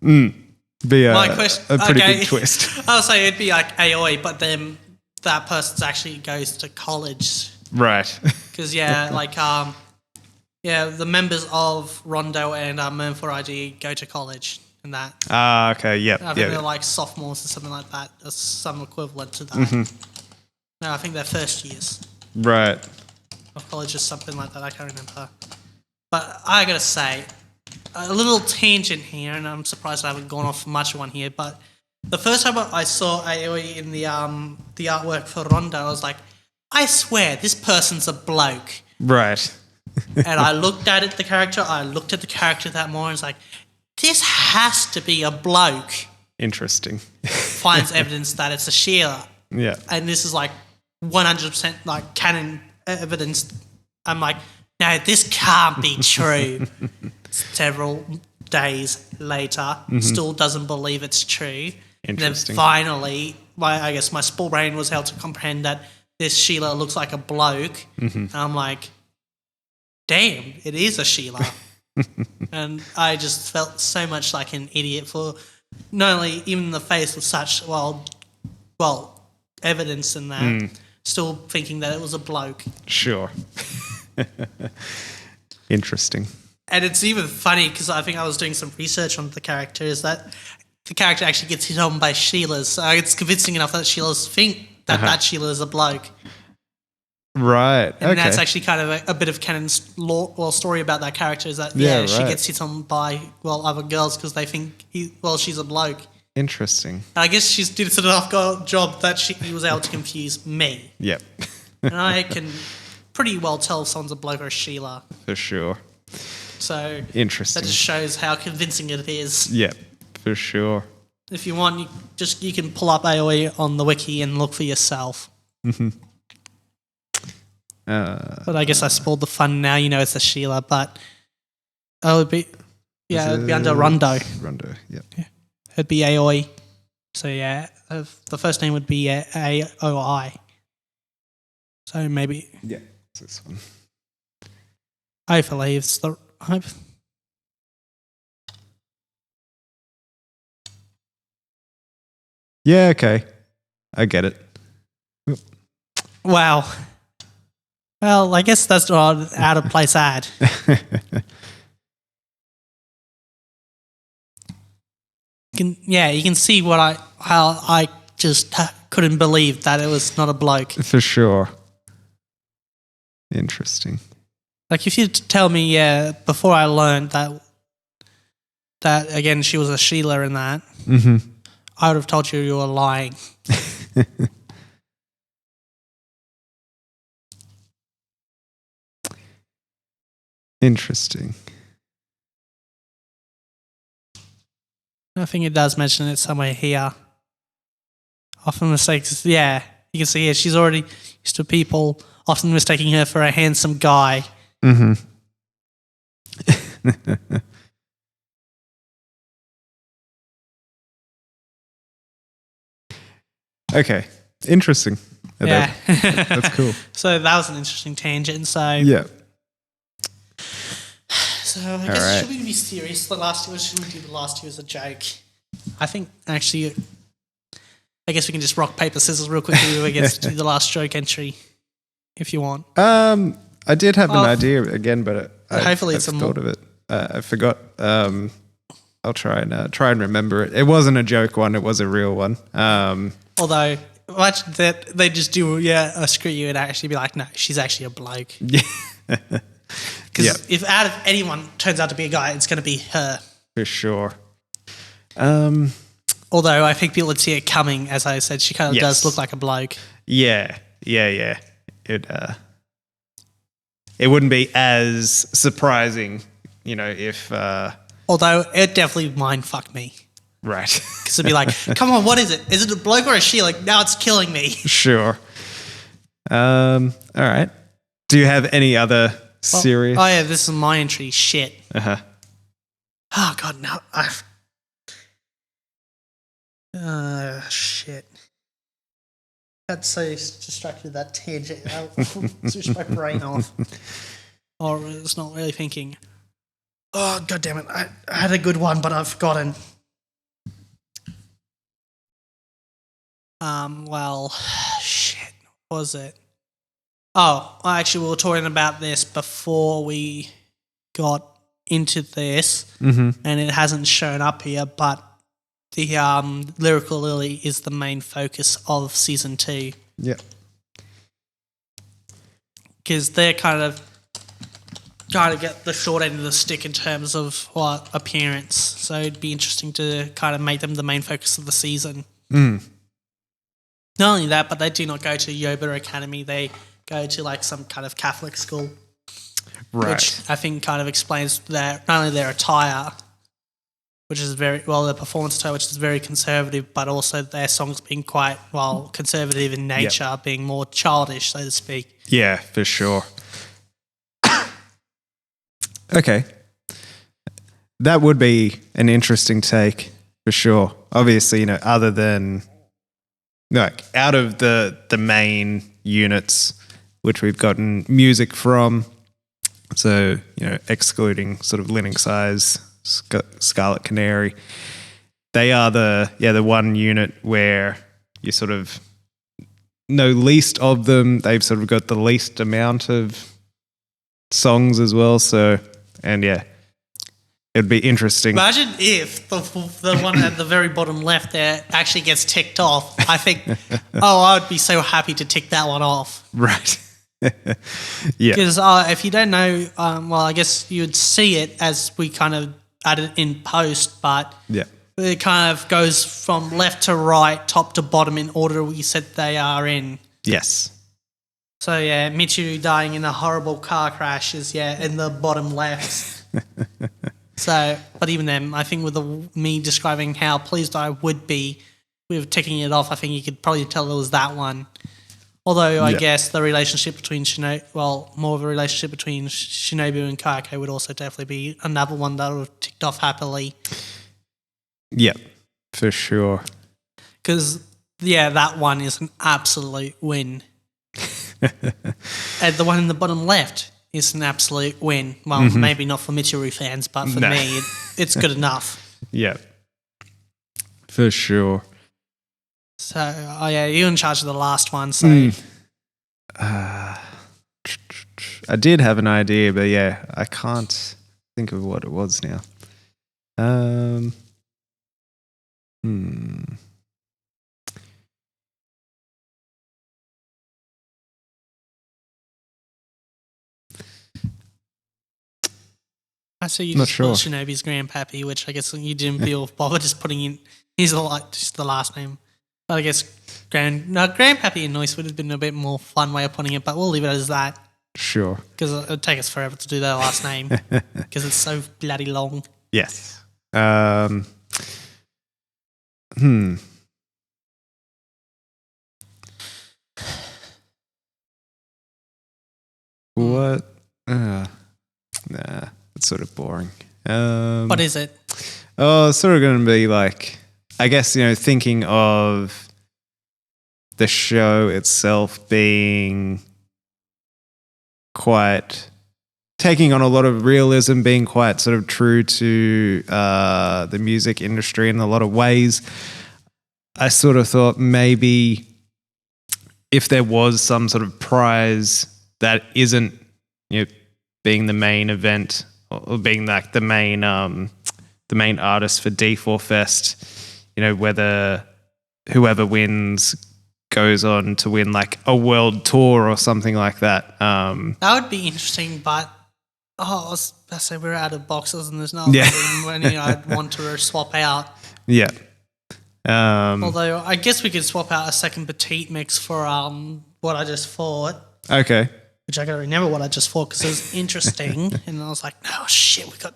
Speaker 2: Be a pretty
Speaker 1: okay.
Speaker 2: big twist.
Speaker 1: I would say it'd be like Aoi, but then that person actually goes to college.
Speaker 2: Right.
Speaker 1: Because, yeah, like, the members of Rondo and Mernfor ID go to college and that.
Speaker 2: Okay, yep.
Speaker 1: I think they're like sophomores or something like that, or some equivalent to that. No, I think they're first years.
Speaker 2: Right.
Speaker 1: Of college or something like that, I can't remember. But I gotta say, a little tangent here, and I'm surprised I haven't gone off much one here, but the first time I saw Aoi in the artwork for Rondo, I was like, I swear, this person's a bloke.
Speaker 2: Right.
Speaker 1: And I looked at the character that more, and was like, this has to be a bloke.
Speaker 2: Interesting.
Speaker 1: Finds evidence that it's a Sheila.
Speaker 2: Yeah.
Speaker 1: And this is like 100% like canon evidence. I'm like, no, this can't be true. Several days later, still doesn't believe it's true.
Speaker 2: Interesting.
Speaker 1: And then finally, I guess my small brain was able to comprehend that this Sheila looks like a bloke. And I'm like, damn, it is a Sheila. And I just felt so much like an idiot for not only even the face of such, well, evidence in that, still thinking that it was a bloke.
Speaker 2: Sure. Interesting.
Speaker 1: And it's even funny because I think I was doing some research on the character, is that the character actually gets hit on by Sheilas. So it's convincing enough that Sheilas think that that Sheila is a bloke.
Speaker 2: Right.
Speaker 1: And that's actually kind of a bit of canon's story about that character, is that, she gets hit on by, other girls because they think she's a bloke.
Speaker 2: Interesting.
Speaker 1: And I guess she did an enough job that he was able to confuse me.
Speaker 2: Yep.
Speaker 1: And I can pretty well tell if someone's a bloke or a Sheila.
Speaker 2: For sure.
Speaker 1: So
Speaker 2: interesting.
Speaker 1: That just shows how convincing it is.
Speaker 2: Yep, for sure.
Speaker 1: If you want, you can pull up Aoi on the wiki and look for yourself. But I guess I spoiled the fun now. You know it's a Sheila, but it would be under Rondo.
Speaker 2: Rondo, yep.
Speaker 1: Yeah. It'd be Aoi. So yeah, the first name would be Aoi. So maybe.
Speaker 2: Yeah, it's this one.
Speaker 1: Hopefully it's the.
Speaker 2: Yeah, okay. I get it.
Speaker 1: Wow. Well, I guess that's not an out of place ad. You can see how I just couldn't believe that it was not a bloke.
Speaker 2: For sure. Interesting.
Speaker 1: Like if you tell me, before I learned that again she was a Sheila in that, I would have told you were lying.
Speaker 2: Interesting.
Speaker 1: I think it does mention it somewhere here. Often mistakes, yeah. You can see here she's already used to people often mistaking her for a handsome guy.
Speaker 2: Mm-hmm.
Speaker 1: Okay.
Speaker 2: Interesting.
Speaker 1: Yeah.
Speaker 2: That's cool.
Speaker 1: So that was an interesting tangent. So
Speaker 2: yeah.
Speaker 1: So I guess should we be serious? The last two, or should we do the last two as a joke? I think actually, I guess we can just rock paper scissors real quickly. I guess do the last joke entry if you want.
Speaker 2: I did have an idea again, but
Speaker 1: hopefully
Speaker 2: I've thought of it. I forgot. I'll try and remember it. It wasn't a joke one; it was a real one.
Speaker 1: Although imagine that they just do screw you and actually be like, no, she's actually a bloke.
Speaker 2: Yeah.
Speaker 1: Because if out of anyone turns out to be a guy, it's going to be her.
Speaker 2: For sure.
Speaker 1: Although I think people would see it coming, as I said, she kind of does look like a bloke.
Speaker 2: Yeah. It wouldn't be as surprising, if...
Speaker 1: Although it definitely mind fucked me.
Speaker 2: Right.
Speaker 1: Because it'd be like, come on, what is it? Is it a bloke or a Sheila? Like, now it's killing me.
Speaker 2: Sure. All right. Do you have any other serious...
Speaker 1: Oh, yeah, this is my entry. Shit.
Speaker 2: Uh-huh.
Speaker 1: Oh, God, no. Shit. Got so distracted with that tangent. I switched my brain off. Or it's not really thinking. Oh, God damn it. I had a good one, but I've forgotten. Well, shit. What was it? Oh, actually, we were talking about this before we got into this, and it hasn't shown up here, but the Lyrical Lily is the main focus of Season 2.
Speaker 2: Yeah.
Speaker 1: Because they're kind of get the short end of the stick in terms of appearance, so it'd be interesting to kind of make them the main focus of the season. Not only that, but they do not go to Yoba Academy, they go to like some kind of Catholic school.
Speaker 2: Right.
Speaker 1: Which I think kind of explains that not only their attire, which is their performance attire, which is very conservative, but also their songs being quite, conservative in nature, being more childish, so to speak.
Speaker 2: Yeah, for sure. Okay. That would be an interesting take, for sure. Obviously, other than... out of the main units which we've gotten music from, so, excluding sort of Linux Eyes, Scarlet Canary, they are the one unit where you sort of know least of them. They've sort of got the least amount of songs as well, so, and it'd be interesting.
Speaker 1: Imagine if the one at the very bottom left there actually gets ticked off. I think, I would be so happy to tick that one off.
Speaker 2: Right. Yeah.
Speaker 1: Because if you don't know, I guess you would see it as we kind of added in post, but it kind of goes from left to right, top to bottom in order we said they are in.
Speaker 2: Yes.
Speaker 1: So, Michiru dying in a horrible car crash is, in the bottom left. So, but even then, I think with me describing how pleased I would be with ticking it off, I think you could probably tell it was that one. Although I guess the relationship between more of a relationship between Shinobu and Kayako would also definitely be another one that would have ticked off happily.
Speaker 2: Yeah, for sure.
Speaker 1: Because, that one is an absolute win. And the one in the bottom left is an absolute win. Well, maybe not for Michiru fans, but for me, it's good enough.
Speaker 2: Yeah, for sure.
Speaker 1: So, you're in charge of the last one, so...
Speaker 2: I did have an idea, but I can't think of what it was now.
Speaker 1: I see you just put Shinobi's grandpappy, which I guess you didn't feel bothered just putting in. He's just the last name. But I guess grandpappy and Noise would have been a bit more fun way of putting it, but we'll leave it as that.
Speaker 2: Sure.
Speaker 1: Because it would take us forever to do their last name because it's so bloody long.
Speaker 2: Yes. What? Nah, it's sort of boring.
Speaker 1: What is it?
Speaker 2: Oh, it's sort of going to be like, I guess, thinking of the show itself being quite taking on a lot of realism, being quite sort of true to the music industry in a lot of ways. I sort of thought maybe if there was some sort of prize that isn't, being the main event or being like the main artist for D4 Fest, whether whoever wins goes on to win like a world tour or something like that.
Speaker 1: That would be interesting, but I was about to say we're out of boxes and there's no money I'd want to swap out.
Speaker 2: Yeah.
Speaker 1: Although I guess we could swap out a second Petite mix for what I just thought.
Speaker 2: Okay.
Speaker 1: Which I gotta remember what I just thought because it was interesting, and I was like, "No shit, we could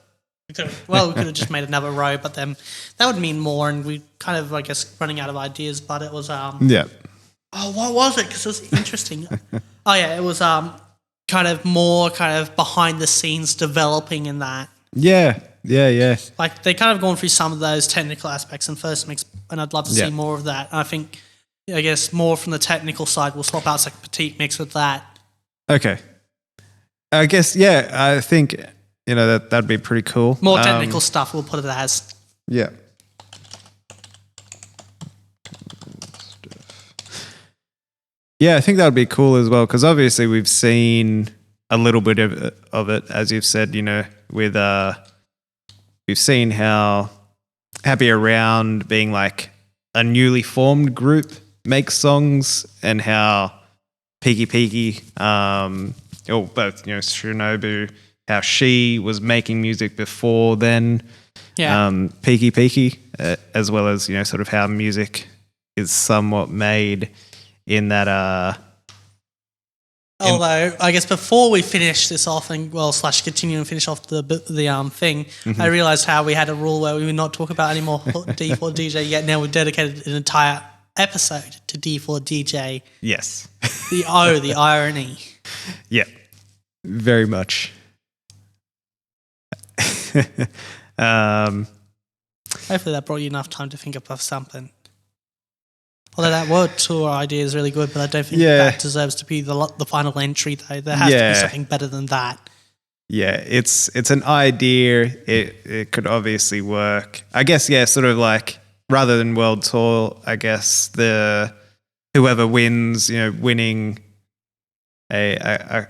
Speaker 1: have just made another row, but then that would mean more, and we kind of, I guess, running out of ideas." But it was
Speaker 2: yeah.
Speaker 1: Oh, what was it? Because it was interesting. Oh yeah, it was kind of more behind the scenes developing in that.
Speaker 2: Yeah.
Speaker 1: Like they kind of gone through some of those technical aspects in first mix, and I'd love to see more of that. And I guess more from the technical side, we'll swap out second Petite mix with that.
Speaker 2: Okay. I guess, I think, that'd be pretty cool.
Speaker 1: More technical stuff, we'll put it as.
Speaker 2: Yeah. Yeah, I think that would be cool as well, because obviously we've seen a little bit of it, as you've said, with, we've seen how Happy Around being like a newly formed group makes songs and how p-pkey, or both, Shinobu, how she was making music before then, p-pkey, as well as, sort of how music is somewhat made in that.
Speaker 1: Although, I guess before we finish this off and continue and finish off the thing, I realised how we had a rule where we would not talk about any more D4DJ yet. Now we've dedicated an entire episode to D4DJ.
Speaker 2: Yes.
Speaker 1: The irony.
Speaker 2: Yeah, very much.
Speaker 1: Hopefully that brought you enough time to think of something. Although that world tour idea is really good, but I don't think that deserves to be the final entry, though. There has to be something better than that.
Speaker 2: Yeah, it's an idea. It could obviously work. I guess, sort of like, rather than world tour, I guess whoever wins, winning a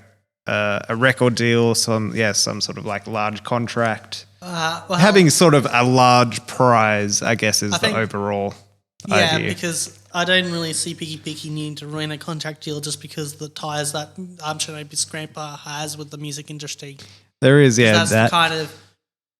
Speaker 2: record deal, some sort of like large contract, having sort of a large prize, I guess, is the overall idea.
Speaker 1: Yeah, because I don't really see p-pkey needing to win a contract deal just because the ties that Shinobu's grandpa has with the music industry.
Speaker 2: There is,
Speaker 1: that's
Speaker 2: that
Speaker 1: the kind of.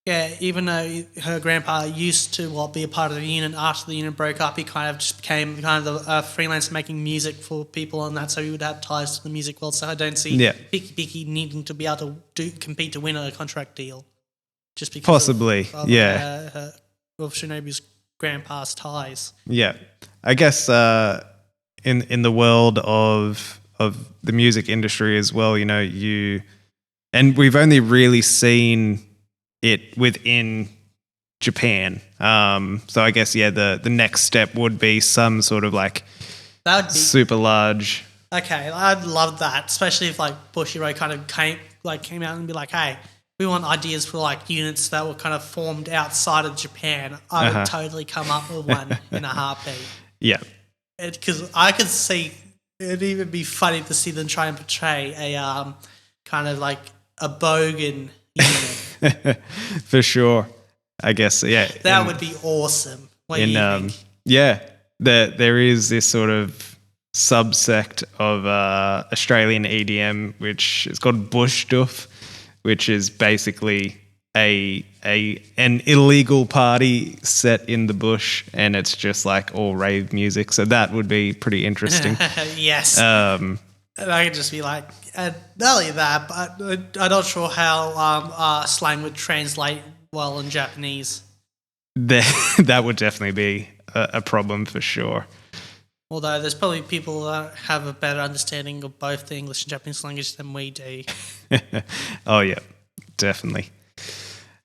Speaker 1: Yeah, even though her grandpa used to be a part of the unit, after the unit broke up, he kind of just became kind of a freelancer making music for people, and that's how he would have ties to the music world. So I don't see p-pkey needing to be able to compete to win a contract deal, just because
Speaker 2: possibly,
Speaker 1: of Shinobu's grandpa's ties.
Speaker 2: Yeah, I guess in the world of the music industry as well, and we've only really seen it within Japan. So I guess the next step would be some sort of like
Speaker 1: that would be
Speaker 2: super large.
Speaker 1: Okay, I'd love that, especially if like Bushiroad kind of came out and be like, hey, we want ideas for like units that were kind of formed outside of Japan. I would totally come up with one in a heartbeat. Yeah, because I could see it'd even be funny to see them try and portray a kind of like a bogan unit.
Speaker 2: For sure. I guess,
Speaker 1: that would be awesome. What do you think?
Speaker 2: Yeah, there is this sort of subsect of Australian EDM, which is called bush stuff, which is basically an illegal party set in the bush, and it's just like all rave music. So that would be pretty interesting.
Speaker 1: Yes. And I could just be like, and not only that, but I'm not sure how slang would translate well in Japanese.
Speaker 2: That would definitely be a problem for sure.
Speaker 1: Although there's probably people that have a better understanding of both the English and Japanese language than we do.
Speaker 2: Oh, yeah, definitely.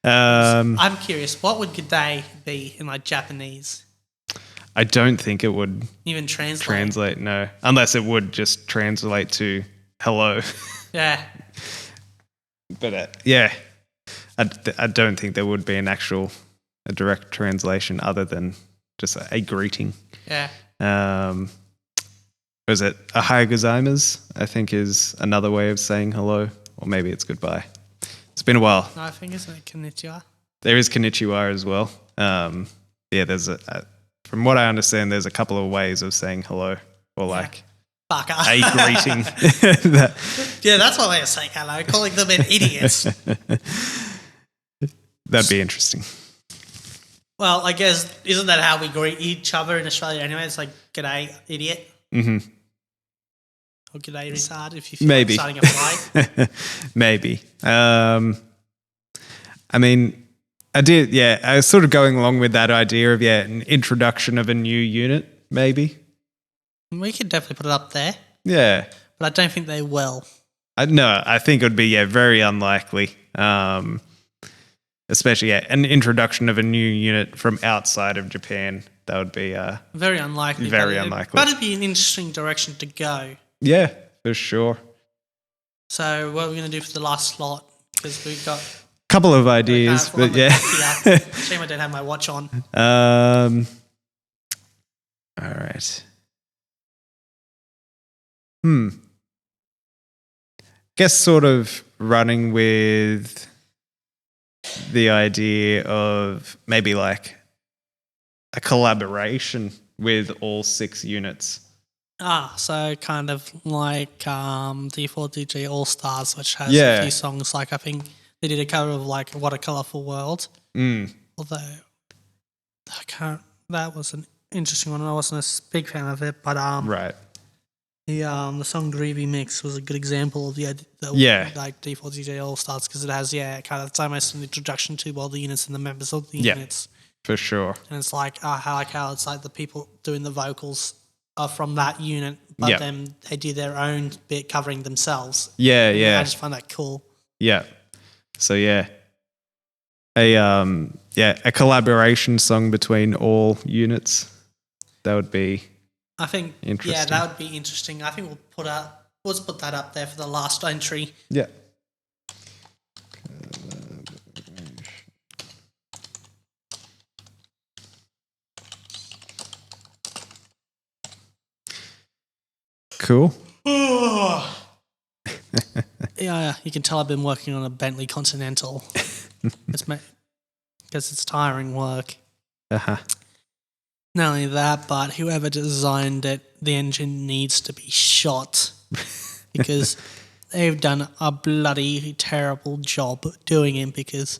Speaker 1: I'm curious, what would g'day be in like Japanese?
Speaker 2: I don't think it would
Speaker 1: even translate.
Speaker 2: No, unless it would just translate to hello.
Speaker 1: Yeah.
Speaker 2: But yeah, I don't think there would be a direct translation other than just a greeting.
Speaker 1: Yeah.
Speaker 2: Was it ohayou gozaimasu? I think is another way of saying hello, or maybe it's goodbye. It's been a while.
Speaker 1: No, I think isn't it konnichiwa?
Speaker 2: There is konnichiwa as well. Yeah, there's from what I understand, there's a couple of ways of saying hello, or like
Speaker 1: Baka.
Speaker 2: a greeting.
Speaker 1: Yeah, that's one way of saying hello, calling them an idiot.
Speaker 2: That'd be interesting.
Speaker 1: Well, I guess, isn't that how we greet each other in Australia anyway? It's like, g'day, idiot.
Speaker 2: Mm-hmm.
Speaker 1: Or g'day, retard, if you feel like starting a fight.
Speaker 2: Maybe. I mean, I was sort of going along with that idea of, an introduction of a new unit, maybe.
Speaker 1: We could definitely put it up there.
Speaker 2: Yeah.
Speaker 1: But I don't think they will.
Speaker 2: No, I think it would be, very unlikely. Especially, an introduction of a new unit from outside of Japan. That would be
Speaker 1: very unlikely.
Speaker 2: Very unlikely.
Speaker 1: But it'd be an interesting direction to go.
Speaker 2: Yeah, for sure.
Speaker 1: So what are we going to do for the last slot? Because we've got a
Speaker 2: couple of ideas, but yeah.
Speaker 1: Shame I don't have my watch on.
Speaker 2: All right. Guess sort of running with the idea of maybe like a collaboration with all 6 units.
Speaker 1: So kind of like D4DJ All Stars, which has a few songs. Like I think they did a cover of like What a Colourful World. Although that was an interesting one. I wasn't a big fan of it, but
Speaker 2: right.
Speaker 1: The song Groovy Mix was a good example of like D4DJ All Stars, because it has kind of it's almost an introduction to all the units and the members of the units.
Speaker 2: For sure.
Speaker 1: And it's like how it's like the people doing the vocals are from that unit, but then they do their own bit covering themselves.
Speaker 2: Yeah.
Speaker 1: I just find that cool.
Speaker 2: Yeah. So a collaboration song between all units. That would be
Speaker 1: I think
Speaker 2: interesting.
Speaker 1: That would be interesting. I think let's put that up there for the last entry.
Speaker 2: Yeah. Cool.
Speaker 1: Yeah, you can tell I've been working on a Bentley Continental. Because it's tiring work.
Speaker 2: Uh-huh.
Speaker 1: Not only that, but whoever designed it, the engine needs to be shot. Because they've done a bloody terrible job doing it. Because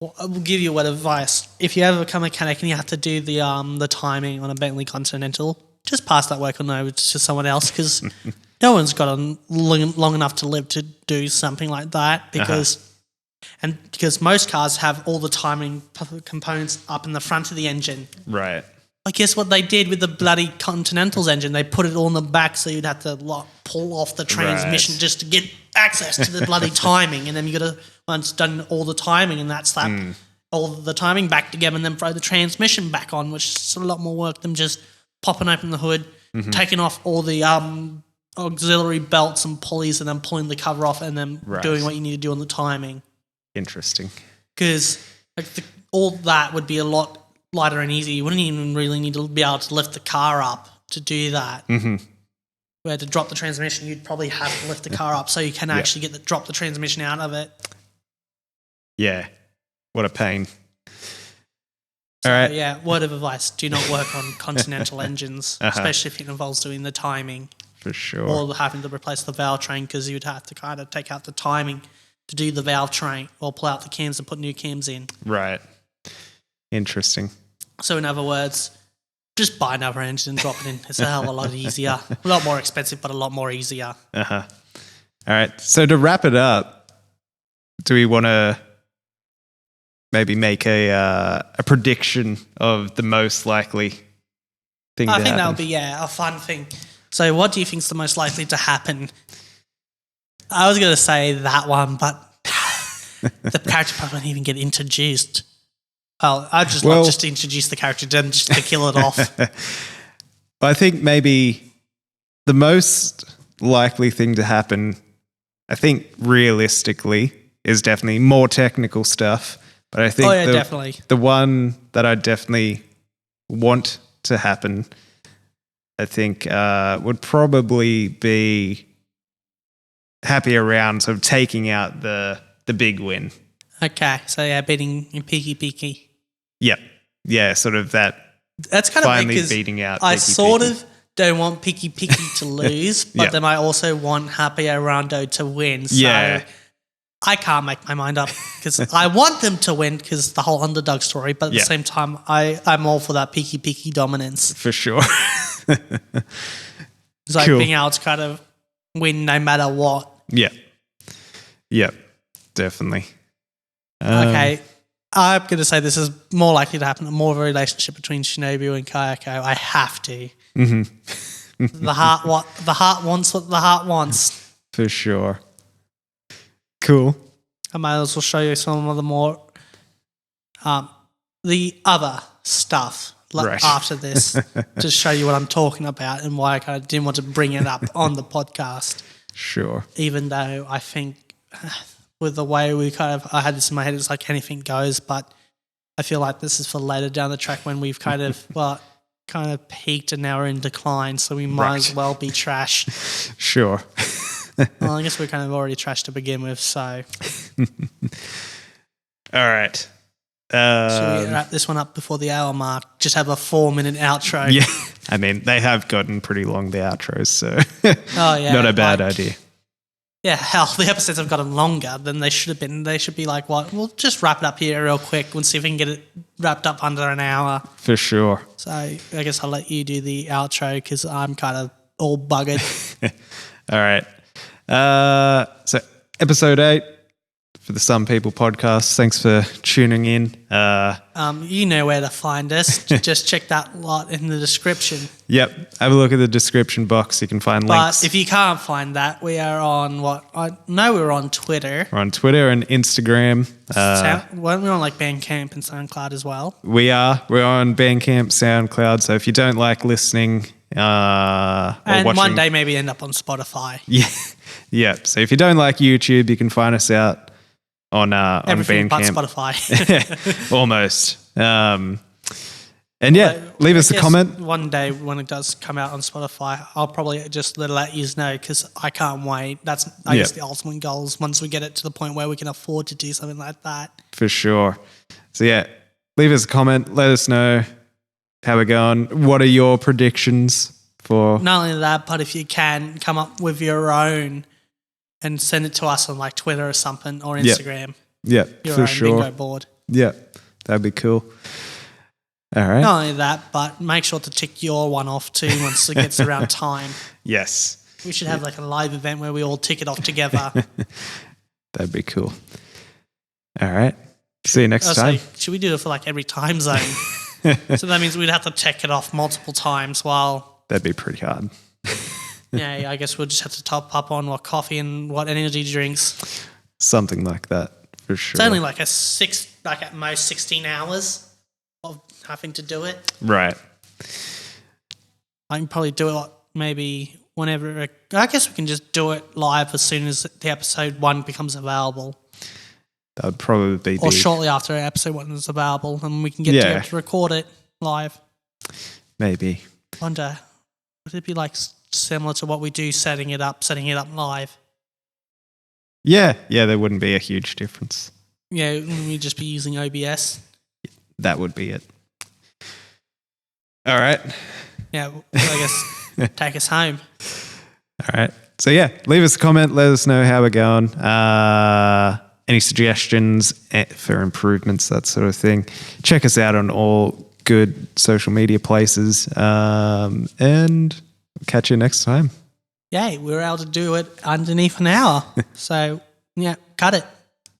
Speaker 1: I will give you a word of advice. If you ever become a mechanic and you have to do the timing on a Bentley Continental, just pass that work on over to someone else, because no one's got long enough to live to do something like that. Because most cars have all the timing components up in the front of the engine.
Speaker 2: Right.
Speaker 1: I guess what they did with the bloody Continental's engine, they put it all in the back, so you'd have to pull off the transmission just to get access to the bloody timing. And then you got to, once done all the timing, and that's that, all the timing back together, and then throw the transmission back on, which is a lot more work than just popping open the hood, taking off all the auxiliary belts and pulleys, and then pulling the cover off, and then doing what you need to do on the timing.
Speaker 2: Interesting.
Speaker 1: Because all that would be a lot lighter and easier. You wouldn't even really need to be able to lift the car up to do that. Where to drop the transmission, you'd probably have to lift the car up so you can actually drop the transmission out of it.
Speaker 2: Yeah. What a pain.
Speaker 1: So,
Speaker 2: all right.
Speaker 1: Yeah, word of advice, do not work on Continental engines, especially if it involves doing the timing.
Speaker 2: For sure.
Speaker 1: Or having to replace the valve train, because you'd have to kind of take out the timing to do the valve train, or pull out the cams and put new cams in.
Speaker 2: Right. Interesting.
Speaker 1: So in other words, Just buy another engine and drop it in. It's a hell of a lot easier. A lot more expensive, but a lot more easier.
Speaker 2: All right. So to wrap it up, do we want to maybe make a prediction of the most likely thing to happen?
Speaker 1: I think that would be, a fun thing. So what do you think is the most likely to happen? I was going to say that one, but the character probably won't even get introduced. Well, I'd just love just to introduce the character, then just to kill it off.
Speaker 2: I think maybe the most likely thing to happen, I think realistically, is definitely more technical stuff. But I think
Speaker 1: definitely.
Speaker 2: The one that I definitely want to happen, I think, would probably be happy around sort of taking out the big win.
Speaker 1: Okay, so beating p-pkey.
Speaker 2: Yep. Yeah, sort of that.
Speaker 1: That's kind of
Speaker 2: finally
Speaker 1: because
Speaker 2: beating out
Speaker 1: I
Speaker 2: Peaky
Speaker 1: sort
Speaker 2: Peaky.
Speaker 1: of don't want p-pkey to lose, but then I also want Happy Rondo to win. So I can't make my mind up because I want them to win because the whole underdog story, but at the same time, I'm all for that p-pkey dominance.
Speaker 2: For sure.
Speaker 1: It's like being able to kind of win no matter what.
Speaker 2: Yeah. Yep. Definitely.
Speaker 1: Okay. I'm going to say this is more likely to happen, more of a relationship between Shinobu and Kayako. I have to. Mm-hmm. The heart wants what the heart wants.
Speaker 2: For sure. Cool.
Speaker 1: I might as well show you some of the more, the other stuff after this to show you what I'm talking about and why I kind of didn't want to bring it up on the podcast.
Speaker 2: Sure.
Speaker 1: Even though I think with the way I had this in my head, it's like anything goes, but I feel like this is for later down the track when we've kind of, peaked and now we're in decline, so we might as well be trash.
Speaker 2: Sure.
Speaker 1: Well, I guess we're kind of already trash to begin with, so.
Speaker 2: All right.
Speaker 1: Should we wrap this one up before the hour mark? Just have a 4-minute outro.
Speaker 2: Yeah. I mean, they have gotten pretty long, the outros, so not a bad idea.
Speaker 1: Yeah, hell, the episodes have gotten longer than they should have been. They should be like, what? We'll just wrap it up here real quick and see if we can get it wrapped up under an hour.
Speaker 2: For sure.
Speaker 1: So I guess I'll let you do the outro because I'm kind of all buggered.
Speaker 2: All right. So episode 8 for the Some People podcast. Thanks for tuning in.
Speaker 1: You know where to find us. Just check that lot in the description.
Speaker 2: Yep. Have a look at the description box. You can find links.
Speaker 1: But if you can't find that, we are on we're on Twitter.
Speaker 2: We're on Twitter and Instagram.
Speaker 1: We're on like BANDCAMP and SoundCloud as well.
Speaker 2: We are. We're on BANDCAMP, SoundCloud. So if you don't like listening or watching,
Speaker 1: one day maybe end up on Spotify.
Speaker 2: Yeah. Yeah. So if you don't like YouTube, you can find us out on
Speaker 1: everything
Speaker 2: BANDCAMP.
Speaker 1: but Spotify.
Speaker 2: Almost. And leave us a comment.
Speaker 1: One day when it does come out on Spotify, I'll probably just let you know because I can't wait. That's I guess the ultimate goals once we get it to the point where we can afford to do something like that. For
Speaker 2: sure. So leave us a comment. Let us know how we're going. What are your predictions for?
Speaker 1: Not only that, but if you can come up with your own and send it to us on like Twitter or something or Instagram.
Speaker 2: Yeah,
Speaker 1: your
Speaker 2: for
Speaker 1: own
Speaker 2: sure.
Speaker 1: bingo board.
Speaker 2: Yeah, that'd be cool. All right.
Speaker 1: Not only that, but make sure to tick your one off too once it gets around time.
Speaker 2: Yes.
Speaker 1: We should have like a live event where we all tick it off together.
Speaker 2: That'd be cool. All right. See you next time.
Speaker 1: Should we do it for like every time zone? So that means we'd have to check it off multiple times while...
Speaker 2: That'd be pretty hard.
Speaker 1: Yeah, I guess we'll just have to top up on what coffee and what energy drinks.
Speaker 2: Something like that, for sure.
Speaker 1: It's only like at most 16 hours of having to do it.
Speaker 2: Right.
Speaker 1: I can probably do it maybe whenever. I guess we can just do it live as soon as the episode 1 becomes available.
Speaker 2: That would probably be...
Speaker 1: Or shortly after episode 1 is available, and we can get together to record it live.
Speaker 2: Maybe.
Speaker 1: Wonder, would it be like similar to what we do setting it up live?
Speaker 2: Yeah, there wouldn't be a huge difference.
Speaker 1: Yeah, wouldn't we just be using OBS?
Speaker 2: That would be it. All right.
Speaker 1: Yeah, I guess take us home.
Speaker 2: All right. So leave us a comment. Let us know how we're going. Any suggestions for improvements, that sort of thing. Check us out on all good social media places. And catch you next time.
Speaker 1: Yay, we were able to do it underneath an hour. So, yeah, cut it.